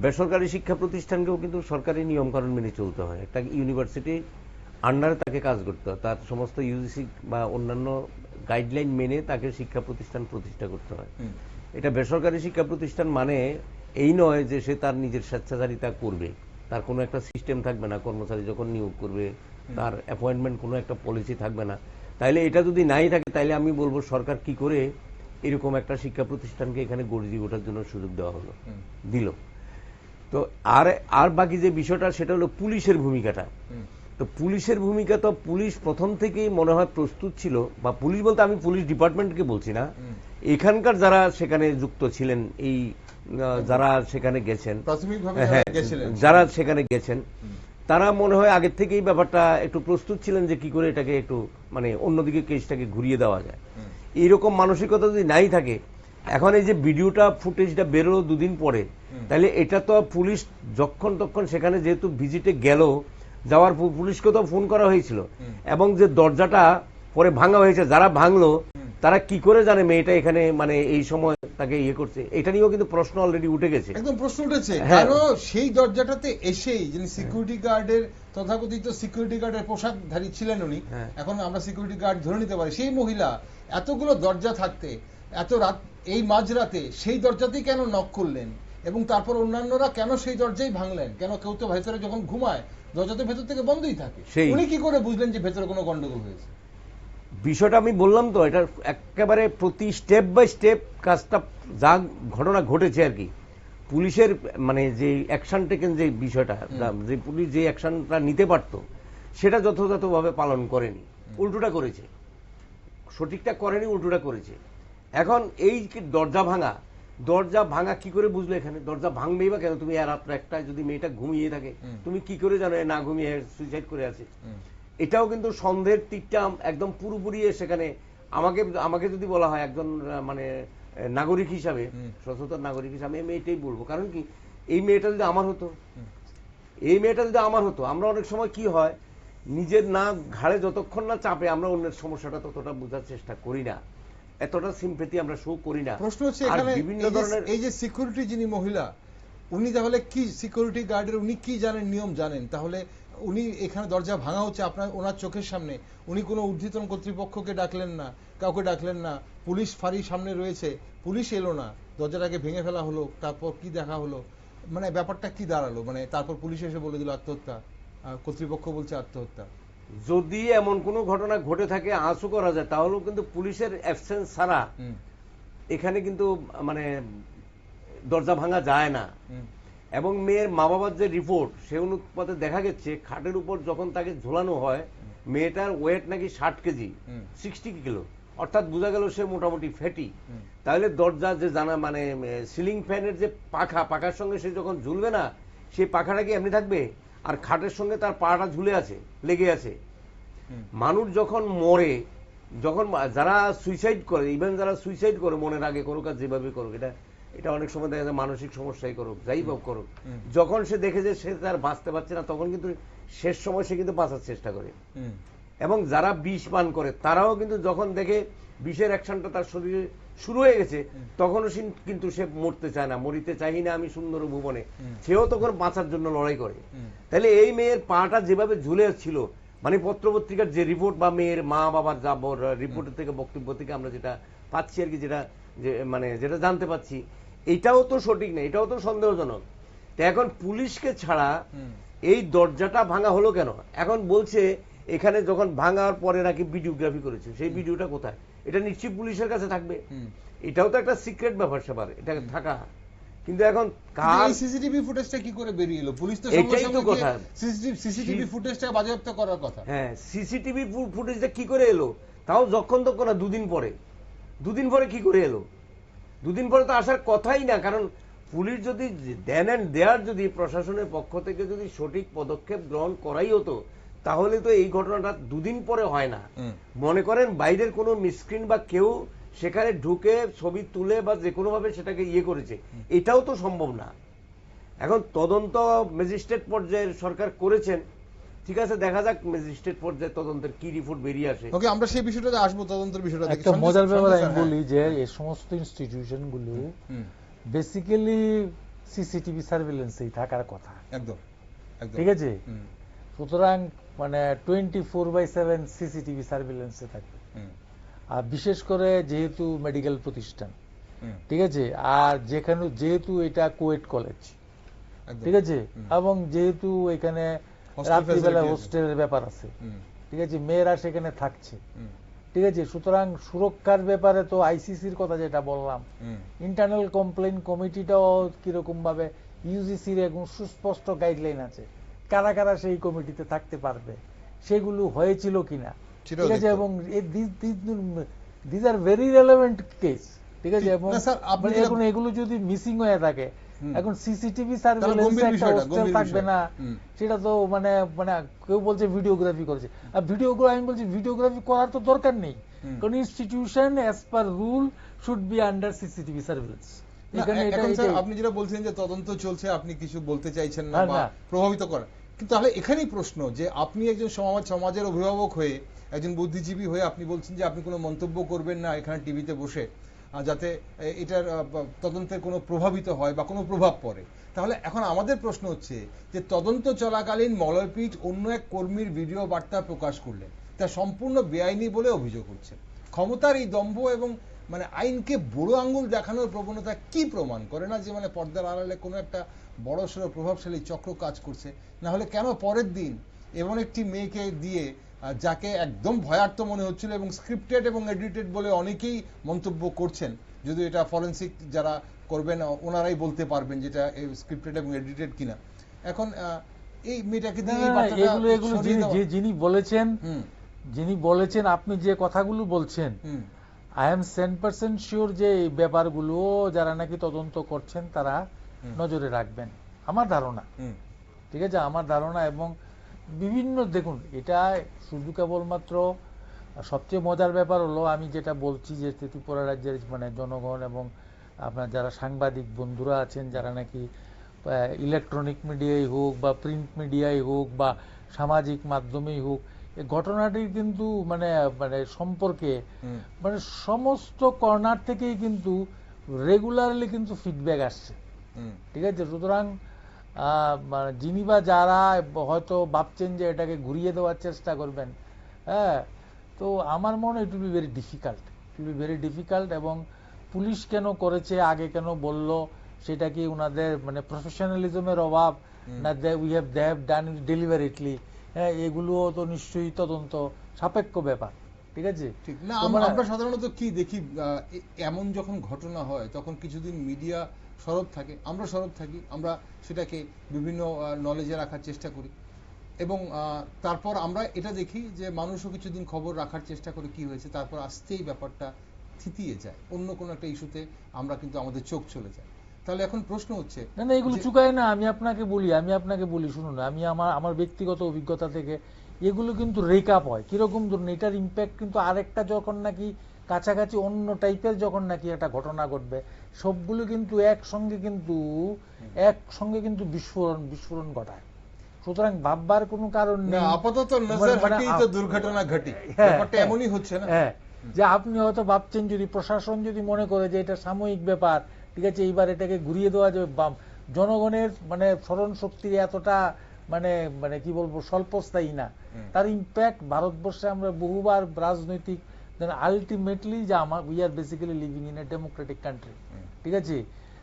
বেসরকারি শিক্ষা প্রতিষ্ঠানকেও কিন্তু সরকারি নিয়মকানুন মেনে চলতে হয়। একটা ইউনিভার্সিটি আন্ডারে তাকে কাজ করতে হয়, তার সমস্ত ইউজিসি বা অন্যান্য গাইডলাইন মেনে তাকে শিক্ষা প্রতিষ্ঠান প্রতিষ্ঠা করতে হয়। এটা বেসরকারি শিক্ষা প্রতিষ্ঠান মানে এই নয় যে সে তার নিজের স্বেচ্ছাচারিতা করবে, তার কোনো একটা সিস্টেম থাকবে না, কর্মচারী যখন নিয়োগ করবে তার অ্যাপয়েন্টমেন্ট কোনো একটা পলিসি থাকবে না। তাইলে এটা যদি নাই থাকে, তাইলে আমি বলবো সরকার কি করে এরকম একটা শিক্ষা প্রতিষ্ঠানকে এখানে গড়ে ওঠার জন্য সুযোগ দেওয়া হলো, দিল। তো আর বাকি যে বিষয়টা সেটা হলো পুলিশের ভূমিকাটা। তো পুলিশের ভূমিকা তো পুলিশ প্রথম থেকেই মনে হয় প্রস্তুত ছিল, বা পুলিশ বলতে আমি পুলিশ ডিপার্টমেন্টকে বলছি না, এখানকার যারা সেখানে যুক্ত ছিলেন, এই যারা সেখানে গেছেন,
প্রাথমিকভাবে
হ্যাঁ,
গেছিলেন,
যারা সেখানে গেছেন, তারা মনে হয় আগের থেকেই ব্যাপারটা একটু প্রস্তুত ছিলেন যে কি করে এটাকে একটু মানে অন্যদিকে কেসটাকে ঘুরিয়ে দেওয়া যায়। এইরকম মানসিকতা যদি নাই থাকে, এখন এই যে ভিডিওটা ফুটেজটা বেরোলো দুদিন পরে, তাহলে এটা তো পুলিশ যখন তখন সেখানে যেহেতু ভিজিটে গেল, যাওয়ার পুলিশকে তো ফোন করা হয়েছিল, এবং যে দরজাটা পরে ভাঙা হয়েছে, যারা ভাঙলো তারা কি করে জানে মেয়েটা এখানে মানে এই সময় তাকে ইয়ে করছে, এটা নিয়েও কিন্তু প্রশ্ন অলরেডি উঠে গেছে।
একদম প্রশ্ন উঠেছে,
হ্যাঁ।
কারণ সেই দরজাটাতে এসেই যিনি সিকিউরিটি গার্ডের তথাকথিত সিকিউরিটি গার্ডের পোশাকধারী ছিলেন উনি,
হ্যাঁ।
এখন আমরা সিকিউরিটি গার্ড ধরে নিতে পারি, সেই মহিলা এতগুলো দরজা থাকতে এত রাত এই মাঝরাতে সেই দরজাতেই কেন নক করলেন, এবং তারপর অন্যান্যরা কেন সেই দরজাই ভাঙলেন? কেন কেউ তো ভেতরে যখন ঘুমায় দরজা তো ভেতর থেকে বন্ধই থাকে, উনি কি করে বুঝলেন যে ভেতরে কোনো গন্ডগোল হয়েছে?
বিষয়টা আমি বললাম তো, এটা একেবারে প্রতি স্টেপ বাই স্টেপ কাজটা যা ঘটনা ঘটেছে আর কি, পুলিশের মানে যে অ্যাকশন টেকেন, যে বিষয়টা যে পুলিশ যে অ্যাকশনটা নিতে পারত সেটা যথাযথভাবে পালন করেনি, উল্টোটা করেছে, সঠিকটা করেনি, উল্টোটা করেছে। এখন এই দরজা ভাঙা কি করে বুঝলো? এখানে দরজা ভাঙবেই বা কেন? তুমি আর রাত্র একটায় যদি মেয়েটা ঘুমিয়ে থাকে, তুমি কি করে জানো না ঘুমিয়ে সুইসাইড করে আছে? এটাও কিন্তু সন্দেহের তীরটা একদম পুরোপুরি সেখানে। আমাকে যদি বলা হয় একজন মানে নাগরিক হিসাবে, সচেতন নাগরিক হিসাবে, আমি এটাই বলবো। কারণ কি, এই মেয়েটা যদি আমার হতো, আমরা অনেক সময় কি হয়, নিজের না ঘাড়ে যতক্ষণ না চাপে আমরা অন্যের সমস্যাটা ততটা বোঝার চেষ্টা করি না, এতটা সিম্পেথি আমরা শো করি না।
প্রশ্ন হচ্ছে এখানে এই যে সিকিউরিটি যিনি মহিলা, উনি তাহলে কি সিকিউরিটি গার্ডের উনি কি জানেন, নিয়ম জানেন? তাহলে উনি এখানে দরজা ভাঙা হচ্ছে আপনার ওনার চোখের সামনে, উনি কোনো ঊর্ধ্বতন কর্তৃপক্ষকে ডাকলেন না, কাউকে ডাকলেন না, পুলিশ ফাঁড়ি সামনে রয়েছে, পুলিশ এলো না, দরজাটাকে ভেঙে ফেলা হলো, তারপর কি দেখা হলো, মানে ব্যাপারটা কি দাঁড়ালো? মানে তারপর পুলিশ এসে বলে দিল আত্মহত্যা, কর্তৃপক্ষ বলছে আত্মহত্যা।
যদি এমন কোনো ঘটনা ঘটে থাকে আঁচু করা যায়, তাহলেও কিন্তু পুলিশের অ্যাবসেন্স ছাড়া এখানে কিন্তু মানে দরজা ভাঙা যায় না। এবং মেয়ের মা বাবার যে রিপোর্ট, সে অনুপাতে দেখা গেছে খাটের উপর যখন তাকে ঝোলানো হয়, মেয়েটার ওয়েট নাকি 60 কেজি, 60 কিলো, অর্থাৎ বোঝা গেল সে মোটামুটি ফ্যাটি। তাহলে দরজা যে জানা মানে সিলিং ফ্যানের যে পাখার সঙ্গে সে যখন ঝুলবে না, সেই পাখাটা কি এমনি থাকবে? আর খাটের সঙ্গে তার পাটা ঝুলে আছে, লেগে আছে। মানুষ যখন মরে, যখন যারা সুইসাইড করে, ইভেন যারা সুইসাইড করে মনের আগে করুক আর যেভাবে করুক, এটা অনেক সময় দেখা যায় মানসিক সমস্যাই করুক, যাই হোক করুক, যখন সে দেখে যে সে তার বাঁচতে পারছে না, তখন কিন্তু শেষ সময় সে কিন্তু বাঁচার চেষ্টা করে। এবং যারা বিষ পান করে তারাও কিন্তু যখন দেখে বিষের অ্যাকশনটা তার শরীরে শুরু হয়ে গেছে, তখনও কিন্তু সে মরতে চায় না, মরিতে চাই না আমি সুন্দর ভুবনে, সেও তখন বাঁচার জন্য লড়াই করে। তাহলে এই মেয়ের পাটা যেভাবে ঝুলে ছিল, মানে পত্রপত্রিকার যে রিপোর্ট বা মেয়ের মা বাবার যা রিপোর্টের থেকে, বক্তব্য থেকে আমরা যেটা পাচ্ছি আর কি, যেটা জানতে পাচ্ছি, এটাও তো সঠিক না, এটাও তো সন্দেহজনক। তো এখন পুলিশকে ছাড়া এই দরজাটা ভাঙা হলো কেন? এখন বলছে এখানে যখন ভাঙার পরে নাকি ভিডিওগ্রাফি করেছে, সেই ভিডিওটা কোথায়? এটা নিশ্চয়ই পুলিশের কাছে থাকবে। এটাও তো একটা সিক্রেট ব্যাপার স্যাপার, এটা থাকা। কিন্তু এখন
কার সিসিটিভি ফুটেজটা কি করে বেরিয়ে এলো? পুলিশ তো
এটাই তো কথা,
সিসিটিভি ফুটেজটা বাজেয়াপ্ত করার কথা।
হ্যাঁ, সিসিটিভি ফুটেজটা কি করে এলো? তাও যখন তখন না, দুদিন পরে কি করে এলো? দুদিন পরে তো আসার কথাই না। কারণ পুলিশ যদি দেয়ার যদি প্রশাসনের পক্ষ থেকে যদি সঠিক পদক্ষেপ গ্রহণ করাই হতো, তাহলে তো এই ঘটনাটা দুদিন পরে হয় না। মনে করেন বাইরের কোনো মিসক্রিন বা কেউ সেখানে ঢুকে ছবি তুলে বা যে কোনো ভাবে সেটাকে ইয়ে করেছে, এটাও তো সম্ভব না। এখন তদন্ত ম্যাজিস্ট্রেট পর্যায়ের সরকার করেছেন, ঠিক আছে, দেখা যাক ম্যাজিস্ট্রেট পর্যায়ে তদন্তের কি রিপোর্ট বেরিয়ে আসে।
ওকে, আমরা সেই বিষয়টাতে আসবো, তদন্তের বিষয়টা।
একটা মজার ব্যাপার আমি বলি যে এই সমস্ত ইনস্টিটিউশন গুলো বেসিক্যালি সিসিটিভি সার্ভেলেন্সেই থাকার কথা।
একদম,
ঠিক আছে। সুতরাং মানে 24/7 সিসিটিভি সার্ভেলেন্সে থাকবে। আর বিশেষ করে যেহেতু মেডিকেল প্রতিষ্ঠান, ঠিক আছে, আর যেহেতু এটা কোয়েট কলেজ, ঠিক আছে, এবং যেহেতু এখানে রাত্রিবেলা হোস্টেলের ব্যাপার আছে, ঠিক আছে, মেয়েরা সেখানে থাকছে, ঠিক আছে, সুতরাং সুরক্ষার ব্যাপারে তো আইসিসির কথা যেটা বললাম, ইন্টারনাল কমপ্লেইন কমিটিটাও কিরকম ভাবে, ইউজিসির এখন সুস্পষ্ট গাইডলাইন আছে কারা কারা সেই কমিটিতে থাকতে পারবে, সেগুলো হয়েছিল কিনা, ঠিক আছে। এবং this are very relevant case, ঠিক আছে। এবং
না স্যার, আপনি
মানে এখন এগুলো যদি মিসিং হয়ে থাকে, এখন সিসিটিভি সার্ভেলেন্স
গম্ভীর
একটা
বিষয়টা,
হোস্টেল
গম্ভীর
থাকবে
বিষয়।
না,
হুম।
সেটা তো মানে মানে কেউ বলছে ভিডিওগ্রাফি করেছে, আর ভিডিওগ্রাফি আমি বলছি ভিডিওগ্রাফি করার তো দরকার নেই, কারণ institution as per rule should be under CCTV surveillance.
না, এখন স্যার আপনি যেটা বলছেন যে তদন্ত চলছে, আপনি কিছু বলতে চাইছেন না বা
না।
প্রভাবিত করা, কিন্তু তাহলে এখানেই প্রশ্ন যে আপনি একজন সমাজের অভিভাবক হয়ে, একজন বুদ্ধিজীবী হয়ে আপনি বলছেন যে আপনি কোনো মন্তব্য করবেন না এখানে টিভিতে বসে, যাতে এটার তদন্তের কোনো প্রভাবিত হয় বা কোনো প্রভাব পড়ে। তাহলে এখন আমাদের প্রশ্ন হচ্ছে যে তদন্ত চলাকালীন মলয়পীঠ অন্য এক কর্মীর ভিডিও বার্তা প্রকাশ করলেন, তা সম্পূর্ণ বেআইনি বলে অভিযোগ হচ্ছে। ক্ষমতার এই দম্ভ এবং মানে আইনকে বুড়ো আঙ্গুল দেখানোর প্রবণতা কি প্রমাণ করে না যে মানে পর্দার আড়ালে কোনো একটা বড়সড় প্রভাবশালী চক্র কাজ করছে? না হলে কেন পরের দিন এমন একটি মেয়েকে দিয়ে, যাকে একদম ভয়ার্থ মনে হচ্ছিল এবং স্ক্রিপ্টেড এবং এডিটেড বলে অনেকেই মন্তব্য করছেন, যদি এটা ফরেন্সিক যারা করবেন ওনারাই বলতে পারবেন যেটা স্ক্রিপ্টেড এবং এডিটেড কিনা, এখন এই মেয়েটাকে দিয়ে এই বার্তাটা
এগুলো
ছড়িয়ে দেওয়া।
যিনি বলেছেন আপনি যে কথাগুলো বলছেন, আই এম 100% শিওর যে এই ব্যাপারগুলো যারা নাকি তদন্ত করছেন তারা নজরে রাখবেন, আমার ত্ধারণা। ঠিক আছে, আমার ধারণা। এবং বিভিন্ন দেখুন, এটা শুধু কেবলমাত্র সবচেয়ে মজার ব্যাপার হলো আমি যেটা বলছি যে ত্রিপুরা রাজ্যের মানে জনগণ এবং আপনার যারা সাংবাদিক বন্ধুরা আছেন, যারা নাকি ইলেকট্রনিক মিডিয়াই হোক বা প্রিন্ট মিডিয়াই হোক বা সামাজিক মাধ্যমেই হোক, এই ঘটনাটির কিন্তু মানে মানে সম্পর্কে মানে সমস্ত কর্নার থেকেই কিন্তু রেগুলারলি কিন্তু ফিডব্যাক আসছে। ঠিক আছে, সুতরাং যিনি বা যারা হয়তো ভাবছেন যে এটাকে ঘুরিয়ে দেওয়ার চেষ্টা করবেন, হ্যাঁ, তো আমার মনে হয় it will be very difficult. এবং পুলিশ কেন করেছে, আগে কেন বলল, সেটা কি ওনাদের মানে প্রফেশনালিজমের অভাব, না they have done it deliberately, হ্যাঁ, এগুলোও তো নিশ্চয়ই তদন্ত সাপেক্ষ ব্যাপার। ঠিক আছে,
ঠিক না। আমরা সাধারণত কি দেখি, এমন যখন ঘটনা হয় তখন কিছুদিন মিডিয়া সরব থাকে, আমরা সরব থাকি, আমরা সেটাকে বিভিন্ন নলেজে রাখার চেষ্টা করি, এবং তারপর আমরা এটা দেখি যে মানুষও কিছুদিন খবর রাখার চেষ্টা করে কি হয়েছে, তারপর আসতেই ব্যাপারটা থিতিয়ে যায়, অন্য কোনো একটা ইস্যুতে আমরা কিন্তু আমাদের চোখ চলে যায়। তাহলে এখন প্রশ্ন হচ্ছে,
না এগুলো চুকায় না। আমি আপনাকে বলি শুনুন, আমি আমার ব্যক্তিগত অভিজ্ঞতা থেকে এগুলো কিন্তু রেকআপ হয় কিরকম, ধরুন এটার ইম্প্যাক্ট কিন্তু আরেকটা যখন নাকি কাছাকাছি অন্য টাইপের যখন নাকি একটা ঘটনা ঘটবে, সবগুলো কিন্তু একসঙ্গে কিন্তু বিস্ফোরণ ঘটায়। সুতরাং ভাববার কোনো কারণ নেই।
আপাতত নজর হাঁটিয়ে তো দুর্ঘটনা ঘটে, ব্যাপারটা এমনই হচ্ছে না।
হ্যাঁ, যে আপনি হয়তো ভাবছেন যদি প্রশাসন যদি মনে করে যে এটা সাময়িক ব্যাপার, ঠিক আছে, এইবার এটাকে ঘুরিয়ে দেওয়া যাবে, জনগণের মানে স্মরণ শক্তি এতটা মানে মানে কি বলবো স্বল্পস্থায়ী না, তার ইম্প্যাক্ট ভারতবর্ষে আমরা বহুবার রাজনৈতিক আলটিমেটলি যে we are basically living in a democratic country. ঠিক আছে,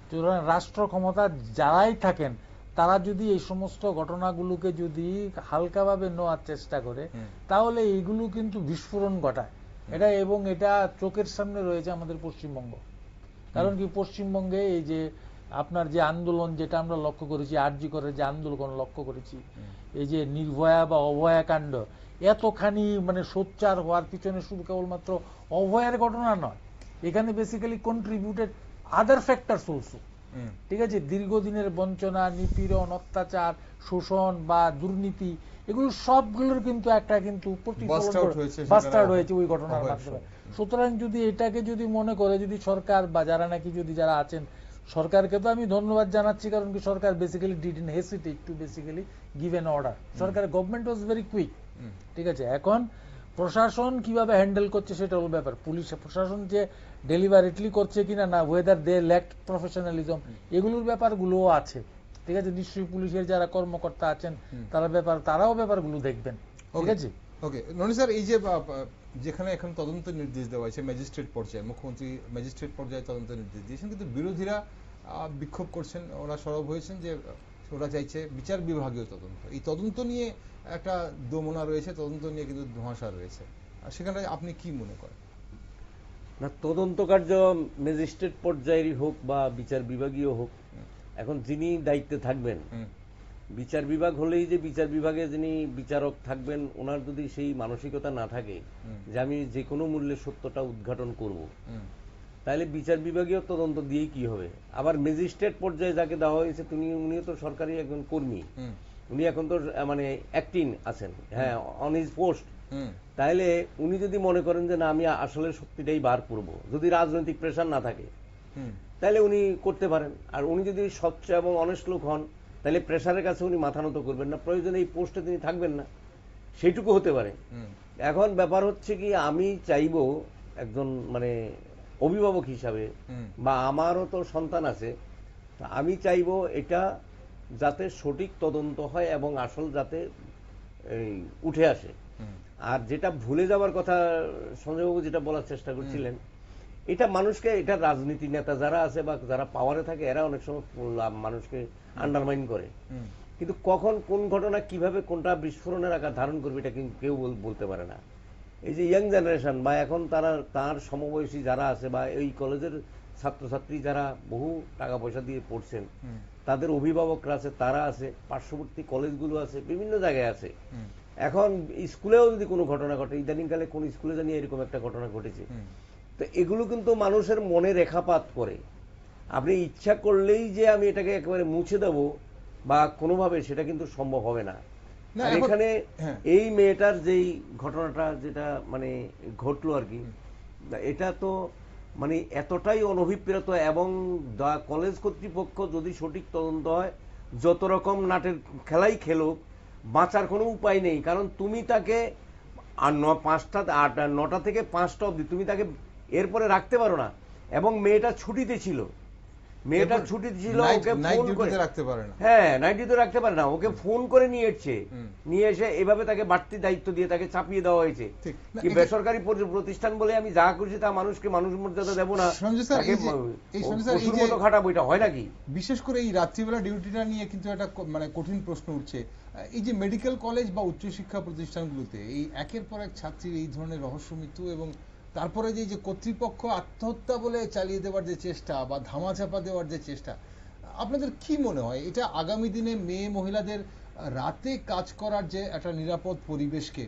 সুতরাং রাষ্ট্র ক্ষমতা যারাই থাকেন তারা যদি এই সমস্ত ঘটনাগুলোকে যদি হালকাভাবে নেওয়ার চেষ্টা করে, তাহলে এইগুলো কিন্তু বিস্ফোরণ ঘটায় এটা। এবং এটা চোখের সামনে রয়েছে আমাদের পশ্চিমবঙ্গ। কারণ কি, পশ্চিমবঙ্গে এই যে আপনার যে আন্দোলন যেটা আমরা লক্ষ্য করেছি, আরজি করে যে আন্দোলন লক্ষ্য করেছি, এই যে নির্ভয়া বা অভয়া কাণ্ড, এতখানি মানে সোচ্চার হওয়ার পিছনে শুধু কেবলমাত্র অভয়ার ঘটনা নয়, এখানে বেসিক্যালি কন্ট্রিবিউটেড আদার ফ্যাক্টরস অলসো। ঠিক আছে, দীর্ঘদিনের বঞ্চনা, নিপীড়ন, অত্যাচার, শোষণ বা দুর্নীতি, এগুলো সবগুলোর কিন্তু একটা কিন্তু বাস্টার্ড হয়েছে ওই ঘটনার মাধ্যমে। সুতরাং যদি এটাকে যদি মনে করে যদি সরকার বা যারা নাকি যদি যারা আছেন, সরকারকে তো আমি ধন্যবাদ জানাচ্ছি, কারণ কি সরকার basically didn't hesitate to basically give an order. সরকার গভর্নমেন্ট ওয়াজ ভেরি কুইক। ঠিক আছে, এখন প্রশাসন কিভাবে হ্যান্ডেল করছে সেটা হলো ব্যাপার। পুলিশ প্রশাসন যে ডেলিভারেটলি করছে কিনা, না ওয়েদার দে ল্যাক প্রফেশনালিজম, এগুলোর ব্যাপারগুলোও আছে। ঠিক আছে, নিশ্চয়ই পুলিশের যারা কর্মকর্তা আছেন তারাও ব্যাপারগুলো দেখবেন। ঠিক আছে,
ওকে ননি স্যার, এই যে যেখানে এখন তদন্ত নির্দেশ দেওয়া হয়েছে ম্যাজিস্ট্রেট পর্যায়ে, মুখ্যমন্ত্রী ম্যাজিস্ট্রেট পর্যায়ে তদন্ত নির্দেশ দিয়েছেন, কিন্তু বিরোধীরা বিক্ষোভ করছেন, ওরা সরব হয়েছেন যে ওরা চাইছে বিচার বিভাগীয় তদন্ত। এই তদন্ত নিয়ে একটা দোমনা রয়েছে, তদন্ত নিয়ে কিন্তু ধোঁয়াশা রয়েছে, সেখানে আপনি কি মনে করেন?
না, তদন্ত কার্য ম্যাজিস্ট্রেট পর্যায়েরই হোক বা বিচার বিভাগীয় হোক, এখন যিনি দায়িত্বে থাকবেন, বিচার বিভাগ হলেই যে বিচার বিভাগে যিনি বিচারক থাকবেন, ওনার যদি সেই মানসিকতা না থাকে যে আমি যে কোনো মূল্যে সত্যটা উদ্ঘাটন করব, তাহলে বিচার বিভাগীয় তদন্ত দিয়ে কি হবে? আবার ম্যাজিস্ট্রেট পর্যায়ে যাকে দেওয়া হয়েছে উনিও তো সরকারি একজন কর্মী, উনি এখন তো মানে অ্যাক্টিং আছেন, হ্যাঁ, অন হিজ পোস্ট। তাইলে উনি যদি মনে করেন যে না আমি আসলে সত্যিটাই বার করব, যদি রাজনৈতিক প্রেশার না থাকে, তাহলে উনি করতে পারেন। আর উনি যদি স্বচ্ছ এবং অনেস্ট লোক হন, তাহলে প্রেশারের কাছে উনি মাথা নত করবেন না, প্রয়োজনে এই পোস্টে তিনি থাকবেন না, সেইটুকু হতে পারে। এখন ব্যাপার হচ্ছে কি, আমি চাইবো একজন মানে অভিভাবক হিসাবে, বা আমারও তো সন্তান আছে, আমি চাইবো এটা যাতে সঠিক তদন্ত হয় এবং আসল যাতে উঠে আসে। আর যেটা ভুলে যাওয়ার কথা সঞ্জয়বাবু যেটা বলার চেষ্টা করছিলেন, এটা মানুষকে, এটা রাজনীতি নেতা যারা আছে বা যারা পাওয়ারে থাকে, এরা অনেক সময় মানুষকে আন্ডারমাইন করে, কিন্তু কখন কোন ঘটনা কিভাবে কোনটা বিস্ফোরণের আকার ধারণ করবে এটা কিন্তু কেউ বলতে পারে না। এই যে ইয়াং জেনারেশন বা এখন তার সমবয়সী যারা আছে বা এই কলেজের ছাত্রছাত্রী যারা বহু টাকা পয়সা দিয়ে পড়ছেন, তাদের অভিভাবকরা আছে, তারা আছে, পার্শ্ববর্তী কলেজগুলো আছে, বিভিন্ন জায়গায় আছে। এখন স্কুলেও যদি কোনো ঘটনা ঘটে, ইদানিংকালে কোন স্কুলে জানিয়ে এরকম একটা ঘটনা ঘটেছে, তো এগুলো কিন্তু মানুষের মনে রেখাপাত করে। আপনি ইচ্ছা করলেই যে আমি এটাকে একেবারে মুছে দেব বা কোনোভাবে, সেটা কিন্তু সম্ভব হবে না। আর এখানে এই মেয়েটার যেই ঘটনাটা যেটা মানে ঘটলো আর কি, এটা তো মানে এতটাই অনভিপ্রেত, এবং কলেজ কর্তৃপক্ষ যদি সঠিক তদন্ত হয়, যত রকম নাটের খেলাই খেলুক, বাঁচার কোনো উপায় নেই। কারণ তুমি তাকে 9টা থেকে 5টা অবধি তুমি তাকে এরপরে রাখতে পারো না, এবং মেয়েটা ছুটিতে ছিল, ওকে ফোন করে রাখতে পারে না, হ্যাঁ, নাইটিতে রাখতে পারে না, ওকে ফোন করে নিয়ে এসে এভাবে তাকে বাড়তি দায়িত্ব দিয়ে তাকে চাপিয়ে দেওয়া হয়েছে। কি বেসরকারি প্রতিষ্ঠান বলে আমি যা করছি তা মানুষ মর্যাদা দেবো না, খাটাবো, এটা হয় নাকি?
বিশেষ করে এই রাত্রিবেলা ডিউটিটা নিয়ে কিন্তু একটা মানে কঠিন প্রশ্ন উঠছে। এই যে মেডিকেল কলেজ বা উচ্চশিক্ষা প্রতিষ্ঠানগুলোতে এই একের পর এক ছাত্রীর এই ধরনের রহস্য মৃত্যু, এবং তারপরে যে কর্তৃপক্ষ আত্মহত্যা বলে চালিয়ে দেওয়ার যে চেষ্টা বা ধামাচাপা দেওয়ার যে চেষ্টা, আপনাদের কি মনে হয় এটা আগামী দিনে মেয়ে মহিলাদের রাতে কাজ করার যে একটা নিরাপদ পরিবেশকে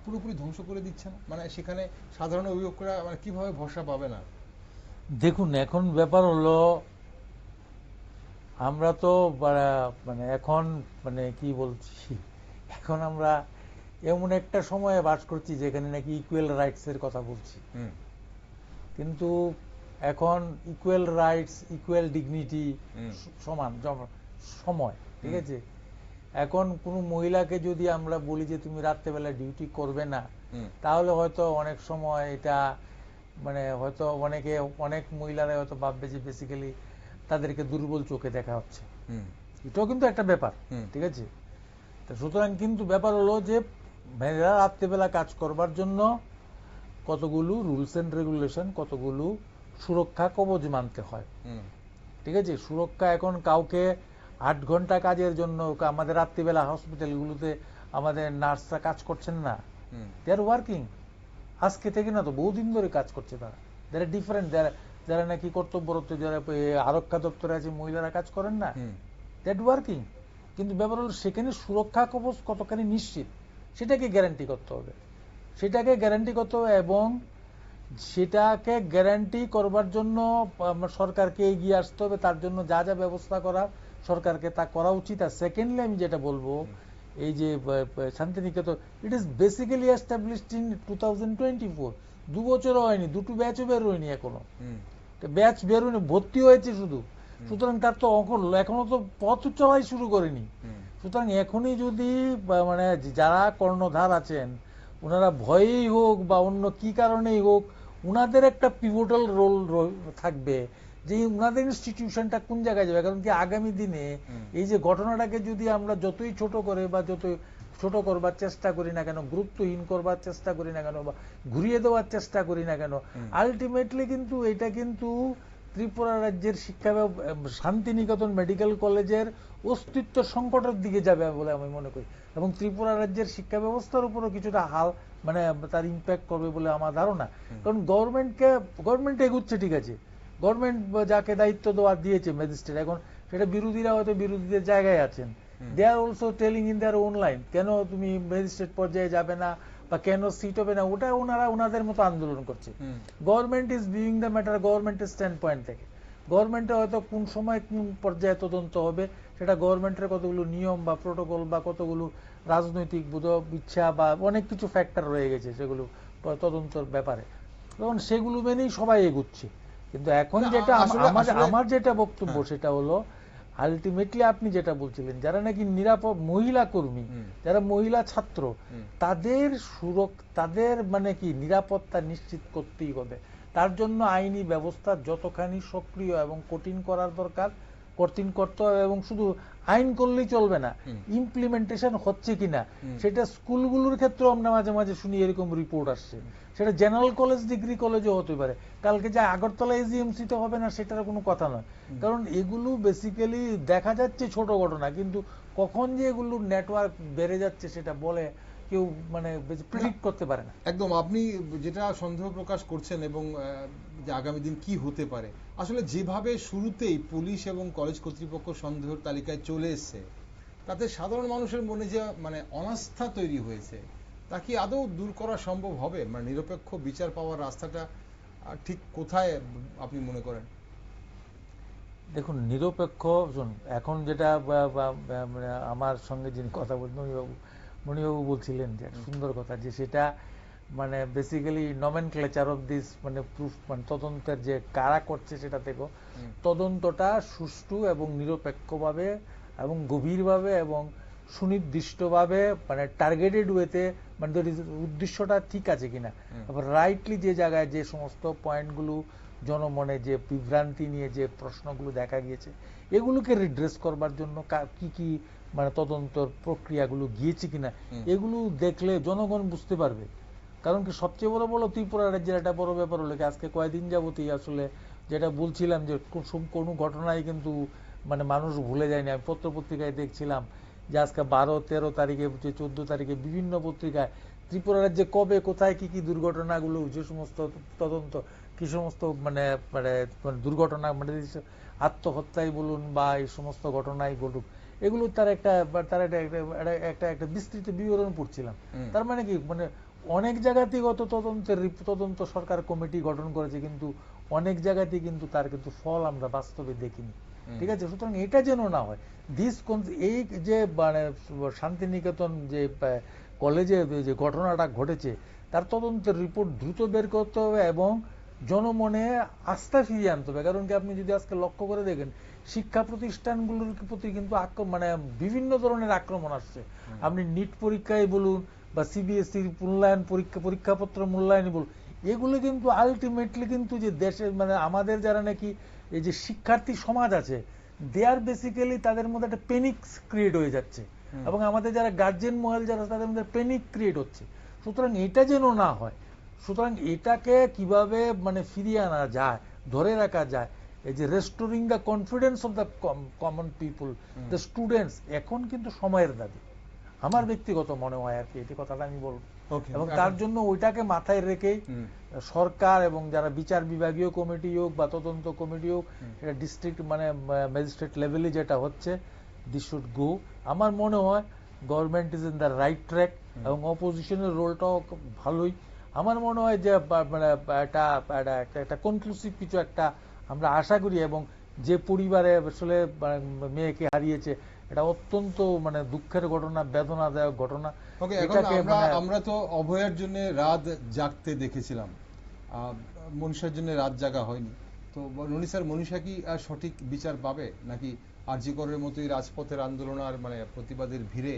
পুরোপুরি ধ্বংস করে দিচ্ছে না? মানে সেখানে সাধারণ অভিভাবকরা মানে কিভাবে ভরসা পাবে না?
দেখুন, এখন ব্যাপার হলো, আমরা তো মানে এখন মানে কি বলছি, এখন আমরা এমন একটা সময়ে বাস করছি যেখানে নাকি ইকুয়াল রাইটস এর কথা বলছি, কিন্তু এখন ইকুয়াল রাইটস, ইকুয়াল ডিগনিটি, সমান সময়, ঠিক আছে? এখন কোন মহিলাকে যদি আমরা বলি যে তুমি রাত্রেবেলা ডিউটি করবে না, তাহলে হয়তো অনেক সময় এটা মানে হয়তো অনেক মহিলারা হয়তো ভাববে যে বেসিক্যালি তাদেরকে দুর্বল চোখে দেখা হচ্ছে, এটাও কিন্তু একটা ব্যাপার, ঠিক আছে? সুতরাং কিন্তু ব্যাপার হলো যে মেয়েরা রাত্রেবেলা কাজ করবার জন্য কতগুলো রুলস এন্ড রেগুলেশন, কতগুলো সুরক্ষা কবচ মানতে হয়, ঠিক আছে? সুরক্ষা এখন কাউকে 8 ঘন্টা কাজের জন্য, আমাদের রাত্রিবেলা হসপিটালগুলোতে আমাদের নার্সরা কাজ করছেন না, দে আর ওয়ার্কিং, আজকে থেকে না তো বহুদিন ধরে কাজ করছে তারা, যারা ডিফারেন্ট, যারা নাকি কর্তব্যরত, যারা আরক্ষা দপ্তরে আছে মহিলারা কাজ করেন না, দ্যাট ওয়ার্কিং। কিন্তু ব্যাপার হলো সেখানে সুরক্ষা কবচ কতখানি নিশ্চিত সেটাকে গ্যারান্টি করতে হবে, এবং সেটাকে গ্যারান্টি করবার জন্য সরকারকে এগিয়ে আসতে হবে, তার জন্য যা যা ব্যবস্থা করা সরকারকে তা করা উচিত। আর সেকেন্ডলি আমি যেটা বলবো, এই যে Santiniketan, it is basically established in 2024, 2 বছরও হয়নি, 2টো ব্যাচও বের হয়নি এখনো, ব্যাচ বের হয়নি, ভর্তি হয়েছে শুধু। সুতরাং তার তো এখনো তো পথ চলাই শুরু করেনি। সুতরাং এখনই যদি মানে যারা কর্ণধার আছেন ওনারা ভয়েই হোক বা অন্য কি কারণেই হোক, উনাদের একটা পিভটাল রোল থাকবে যে উনাদের ইনস্টিটিউশনটা কোন জায়গায় যাবে। কারণ কি আগামী দিনে এই যে ঘটনাটাকে যদি আমরা যতই ছোট করে বা যতই ছোট করবার চেষ্টা করি না কেন, গুরুত্বহীন করবার চেষ্টা করি না কেন, বা ঘুরিয়ে দেওয়ার চেষ্টা করি না কেন, আলটিমেটলি কিন্তু এটা কিন্তু ত্রিপুরা রাজ্যের শিক্ষা, শান্তিনিকেতন মেডিকেল কলেজের অস্তিত্ব সংকটের দিকে যাবে বলে আমি মনে করি, এবং ত্রিপুরা রাজ্যের শিক্ষা ব্যবস্থার উপরও কিছুটা মানে তার ইম্প্যাক্ট করবে বলে আমার ধারণা। কারণ গভর্নমেন্ট এগুচ্ছে, ঠিক আছে, গভর্নমেন্ট যাকে দায়িত্ব দেওয়া দিয়েছে ম্যাজিস্ট্রেট, এখন সেটা বিরোধীরা হয়তো বিরোধীদের জায়গায় আছেন, they are also telling in their own line, কেন তুমি ম্যাজিস্ট্রেট পর্যায়ে যাবে না, বা কেন সিট হবে না, ওটা ওনারা ওনাদের মতো আন্দোলন করছে। Government is viewing the matter গভর্নমেন্টের স্ট্যান্ড পয়েন্ট থেকে। গভর্নমেন্টে হয়তো কোন সময় কোন পর্যায়ে তদন্ত হবে সেটা গভর্নমেন্টের কতগুলো নিয়ম বা প্রোটোকল বা কতগুলো রাজনৈতিক ইচ্ছা বা অনেক কিছু ফ্যাক্টর রয়ে গেছে সেগুলো তদন্তর ব্যাপারে, তখন সেগুলো মেনেই সবাই এগুচ্ছে। কিন্তু এখন যেটা আমার যেটা বক্তব্য সেটা হলো আলটিমেটলি আপনি যেটা বলছিলেন, যারা নাকি নিরাপদ মহিলা কর্মী, যারা মহিলা ছাত্র, তাদের মানে কি নিরাপত্তা নিশ্চিত করতেই হবে। তার জন্য আইনি ব্যবস্থা যতখানি সক্রিয় এবং কঠিন করার দরকার কঠিন করতে হবে, এবং শুধু আইন করলেই চলবে না, ইমপ্লিমেন্টেশন হচ্ছে কিনা সেটা স্কুলগুলোর ক্ষেত্রে আমরা মাঝে মাঝে শুনি এরকম রিপোর্ট আসছে। সেটা জেনারেল কলেজ, ডিগ্রি কলেজও হতে পারে, কালকে যে আগরতলা এজিএমসিতে হবে না সেটার কোনো কথা নয়। কারণ এগুলো বেসিক্যালি দেখা যাচ্ছে ছোট ঘটনা, কিন্তু কখন যে এগুলো নেটওয়ার্ক বেড়ে যাচ্ছে সেটা বলে কেউ মানে প্রেডিক্ট করতে পারে না।
একদম আপনি যেটা সন্দেহ প্রকাশ করছেন এবং যে আগামী দিন কি হতে পারে, আসলে যেভাবে শুরুতেই পুলিশ এবং কলেজ কর্তৃপক্ষ সন্দেহের তালিকায় চলে এসছে, তাতে সাধারণ মানুষের মনে যে মানে অনাস্থা তৈরি হয়েছে, তা কি আদৌ দূর করা সম্ভব হবে? মানে নিরপেক্ষ বিচার পাওয়ার রাস্তাটা ঠিক কোথায় আপনি মনে করেন?
দেখুন, নিরপেক্ষ এখন যেটা মানে আমার সঙ্গে যিনি কথা বলছেন মণিবাবু বলছিলেন যে সুন্দর কথা, যে সেটা মানে বেসিক্যালি নমেনক্লেচার অফ দিস মানে প্রুফ, মানে তদন্তের যে কারা করছে সেটা থেকেও তদন্তটা সুষ্ঠু এবং নিরপেক্ষভাবে এবং গভীরভাবে এবং সুনির্দিষ্টভাবে মানে টার্গেটেড ওয়েতে, মানে উদ্দেশ্যটা ঠিক আছে কিনা, আবার রাইটলি যে জায়গায় যে সমস্ত পয়েন্টগুলো জনমনে যে বিভ্রান্তি নিয়ে যে প্রশ্নগুলো দেখা গিয়েছে এগুলোকে রিড্রেস করবার জন্য কি কি মানে তদন্তর প্রক্রিয়াগুলো গিয়েছে কিনা এগুলো দেখলে জনগণ বুঝতে পারবে। কারণ কি সবচেয়ে বড় ত্রিপুরা রাজ্যের একটা বড় ব্যাপার হলো কি, আজকে কয়েকদিন যাবতই আসলে যেটা বলছিলাম যে কোনো ঘটনায় কিন্তু মানে মানুষ ভুলে যায়নি। আমি পত্রপত্রিকায় দেখছিলাম যে আজকে 12-13 তারিখে, যে 14 তারিখে বিভিন্ন পত্রিকায় ত্রিপুরা রাজ্যে কবে কোথায় কি কি দুর্ঘটনাগুলো, যে সমস্ত তদন্ত কি সমস্ত মানে মানে দুর্ঘটনা মানে আত্মহত্যাই বলুন বা এই সমস্ত ঘটনাই বলুন, এগুলো তার একটা একটা বিস্তৃত বিবরণ পড়ছিলাম। তার মানে কি, মানে অনেক জায়গাতেই গত তদন্ত সরকার কমিটি গঠন করেছে, কিন্তু অনেক জায়গাতেই কিন্তু তার কিন্তু ফল আমরা বাস্তবে দেখিনি। ঠিক আছে, সুতরাং এটা যেন না হয়। এই যে মানে শান্তিনিকেতন যে কলেজে যে ঘটনাটা ঘটেছে তার তদন্তের রিপোর্ট দ্রুত বের করতে হবে এবং জনমনে আস্থা ফিরিয়ে আনতে হবে। কারণ কি, আপনি যদি আজকে লক্ষ্য করে দেখেন শিক্ষা প্রতিষ্ঠানগুলোর প্রতি কিন্তু মানে বিভিন্ন ধরনের আক্রমণ আসছে। আপনি নিট পরীক্ষায় বলুন বা সিবিএসইর মূল্যায়ন পরীক্ষাপত্র মূল্যায়ন বলুন, এগুলো কিন্তু আলটিমেটলি কিন্তু যে দেশের মানে আমাদের যারা নাকি এই যে শিক্ষার্থী সমাজ আছে, দে আর বেসিক্যালি তাদের মধ্যে একটা প্যানিক ক্রিয়েট হয়ে যাচ্ছে, এবং আমাদের যারা গার্জিয়ান মহল যারা তাদের মধ্যে প্যানিক ক্রিয়েট হচ্ছে। সুতরাং এটা যেন না হয়, সুতরাং এটাকে কিভাবে মানে ফিরিয়ে আনা যায়, ধরে রাখা যায়, এই যে restoring the confidence of the common people, the students, এখন কিন্তু সময়ের দাবি আমার ব্যক্তিগত মনে হয় আর কি, এই কথাটা আমি বলবো। এবং তার জন্য ওইটাকে মাথায় রেখেই সরকার এবং যারা বিচার বিভাগীয় কমিটি হোক বা তদন্ত কমিটি হোক, এটা ডিস্ট্রিক্ট মানে ম্যাজিস্ট্রেট লেভেলে যেটা হচ্ছে, দিস শুড গো। আমার মনে হয় government is in the right track এবং অপোজিশনের রোলটাও ভালোই। আমার মনে হয় যে মানে একটা কনক্লুসিভ কিছু একটা আমরা আশা করি, এবং যে পরিবারে আসলে মেয়েকে হারিয়েছে এটা অত্যন্ত মানে দুঃখের ঘটনা, বেদনাদায়ক ঘটনা।
আমরা তো অভয়ের জন্য রাত জাগতে দেখেছিলাম, মনীষার জন্য রাত জাগা হয়নি। তো মনীষা কি সঠিক বিচার পাবে, নাকি আরজি করের মতোই রাজপথের আন্দোলন আর মানে প্রতিবাদের ভিড়ে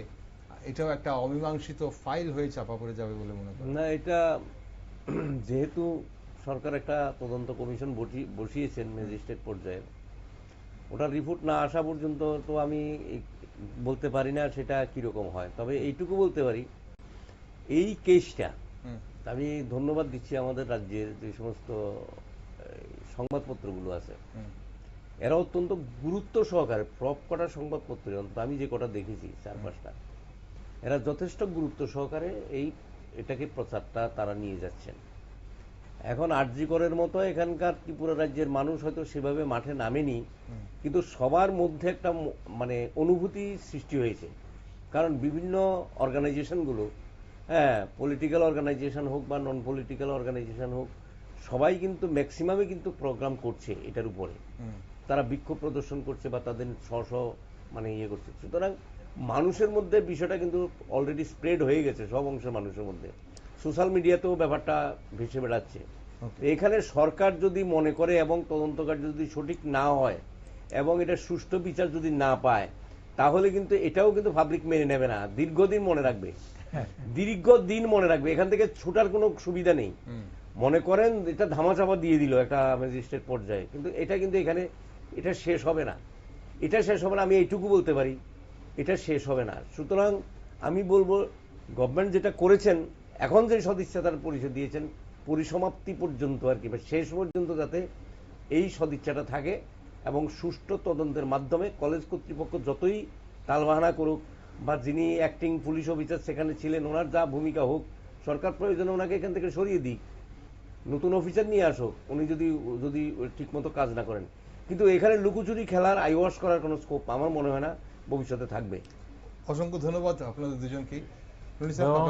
এটাও একটা অমীমাংসিত ফাইল হয়ে চাপা পড়ে যাবে বলে মনে করেন?
না, এটা যেহেতু সরকার একটা তদন্ত কমিশন বসিয়েছেন ম্যাজিস্ট্রেট পর্যায়ে, ওটার রিপোর্ট না আসা পর্যন্ত তো আমি বলতে পারি না সেটা কিরকম হয়। তবে এইটুকু বলতে পারি, এই কেসটা আমি ধন্যবাদ দিচ্ছি আমাদের রাজ্যের যে সমস্ত সংবাদপত্রগুলো আছে, এরা অত্যন্ত গুরুত্ব সহকারে প্রপ কটা সংবাদপত্র, অন্তত আমি যে কটা দেখেছি 4-5টা, এরা যথেষ্ট গুরুত্ব সহকারে এটাকে প্রচারটা তারা নিয়ে যাচ্ছেন। এখন আরজি করের মতো এখানকার ত্রিপুরা রাজ্যের মানুষ হয়তো সেভাবে মাঠে নামেনি, কিন্তু সবার মধ্যে একটা মানে অনুভূতি সৃষ্টি হয়েছে। কারণ বিভিন্ন অর্গানাইজেশনগুলো হ্যাঁ, পলিটিক্যাল অর্গানাইজেশন হোক বা নন পলিটিক্যাল অর্গানাইজেশন হোক, সবাই কিন্তু ম্যাক্সিমামে কিন্তু প্রোগ্রাম করছে এটার উপরে। তারা বিক্ষোভ প্রদর্শন করছে বা তাদের স্ব মানে ইয়ে করছে। সুতরাং মানুষের মধ্যে বিষয়টা কিন্তু অলরেডি স্প্রেড হয়ে গেছে সব অংশের মানুষের মধ্যে। সোশ্যাল মিডিয়াতেও ব্যাপারটা ভেসে বেড়াচ্ছে। এখানে সরকার যদি মনে করে এবং তদন্তকার্য যদি সঠিক না হয় এবং এটা সুষ্ঠু বিচার যদি না পায়, তাহলে কিন্তু এটাও কিন্তু পাবলিক মেনে নেবে না, দীর্ঘদিন মনে রাখবে। দীর্ঘদিন মনে রাখবে, এখান থেকে ছুটার কোনো সুবিধা নেই। মনে করেন এটা ধামাচাপা দিয়ে দিল একটা ম্যাজিস্ট্রেট পর্যায়ে, কিন্তু এটা কিন্তু এখানে এটা শেষ হবে না। এটা শেষ হবে না, আমি এইটুকু বলতে পারি, এটা শেষ হবে না। সুতরাং আমি বলবো গভর্নমেন্ট যেটা করেছেন, এখন যে সদিচ্ছাটার পরিচয় দিয়েছেন, পরিসমাপ্তি পর্যন্ত আর কি, বা শেষ পর্যন্ত যাতে এই সদিচ্ছাটা থাকে এবং সুষ্ঠু তদন্তের মাধ্যমে কলেজ কর্তৃপক্ষ যতই তালবাহানা করুক বা যিনি অ্যাক্টিং পুলিশ অফিসার সেখানে ছিলেন, ওনার যা ভূমিকা হোক, সরকার প্রয়োজনে ওনাকে এখান থেকে সরিয়ে দিক, নতুন অফিসার নিয়ে আসুক, উনি যদি ঠিকমতো কাজ না করেন। কিন্তু এখানে লুকোচুরি খেলার, আইওয়াশ করার কোনো স্কোপ আমার মনে হয় না ভবিষ্যতে থাকবে।
অসংখ্য ধন্যবাদ আপনাদের দুজনকেই।
এবং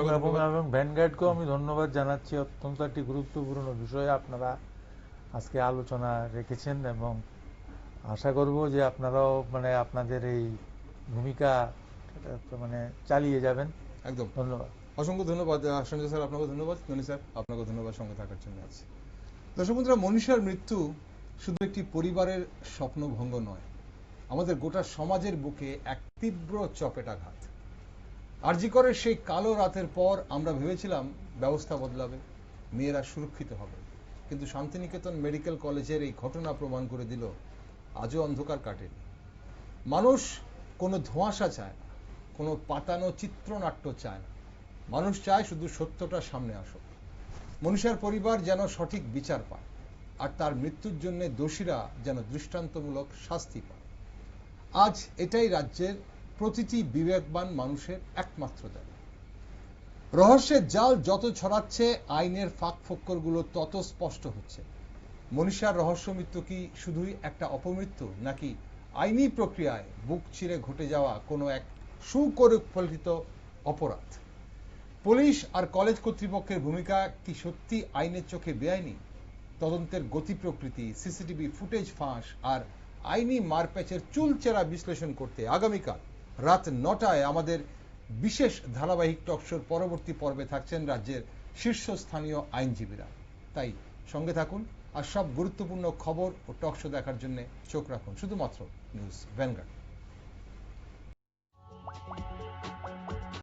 ভ্যানগার্ডকেও আমি ধন্যবাদ জানাচ্ছি, অত্যন্ত একটি গুরুত্বপূর্ণ বিষয়ে আপনারা আজকে আলোচনা রেখেছেন এবং আশা করব যে আপনারাও মানে আপনাদের এই ভূমিকা মানে চালিয়ে যাবেন।
একদম
ধন্যবাদ,
অসংখ্য ধন্যবাদ সঞ্জয় স্যার, আপনাকে ধন্যবাদ। ননী স্যার, আপনাকে ধন্যবাদ সঙ্গে থাকার জন্য। আছে দর্শক বন্ধুরা, মনীষার মৃত্যু শুধু একটি পরিবারের স্বপ্নভঙ্গ নয়, আমাদের গোটা সমাজের বুকে এক তীব্র চপেটাঘাত। আরজি করের সেই কালো রাতের পর আমরা ভেবেছিলাম ব্যবস্থা বদলাবে, মেয়েরা সুরক্ষিত হবে, কিন্তু শান্তিনিকেতন মেডিকেল কলেজের এই ঘটনা প্রমাণ করে দিল আজও অন্ধকার কাটেনি। মানুষ কোনো ধোঁয়াশা চায় না, কোনো পাতানো চিত্রনাট্য চায় না, মানুষ চায় শুধু সত্যটা সামনে আসুক। মনীষার পরিবার যেন সঠিক বিচার পায়, আর তার মৃত্যুর জন্য দোষীরা যেন দৃষ্টান্তমূলক শাস্তি পায়। আজ এটাই রাজ্যের প্রতিটি বিবেকবান মানুষের একমাত্র দাবি। রহস্যের জাল যত ছড়াচ্ছে, আইনের ফাঁক ফোক্করগুলো তত স্পষ্ট হচ্ছে। মনীষার রহস্য মৃত্যু কি শুধুই একটা অপমৃত্যু, নাকি আইনি প্রক্রিয়ায় বুক চিরে ঘটে যাওয়া কোনো এক সুপরিকল্পিত অপরাধ? পুলিশ আর কলেজ কর্তৃপক্ষের ভূমিকা কি সত্যি আইনের চোখে বেআইনি? তদন্তের গতি প্রকৃতি, সিসিটিভি ফুটেজ ফাঁস আর আইনি মারপ্যাচের চুলচেরা বিশ্লেষণ করতে আগামীকাল রাত 9টায় আমাদের বিশেষ ধারাবাহিক টকশোর পরবর্তী পর্বে থাকছেন রাজ্যের শীর্ষস্থানীয় আইনজীবীরা। তাই সঙ্গে থাকুন, আর সব গুরুত্বপূর্ণ খবর ও টকশো দেখার জন্য চোখ রাখুন শুধুমাত্র নিউজ ভ্যানগার্ড।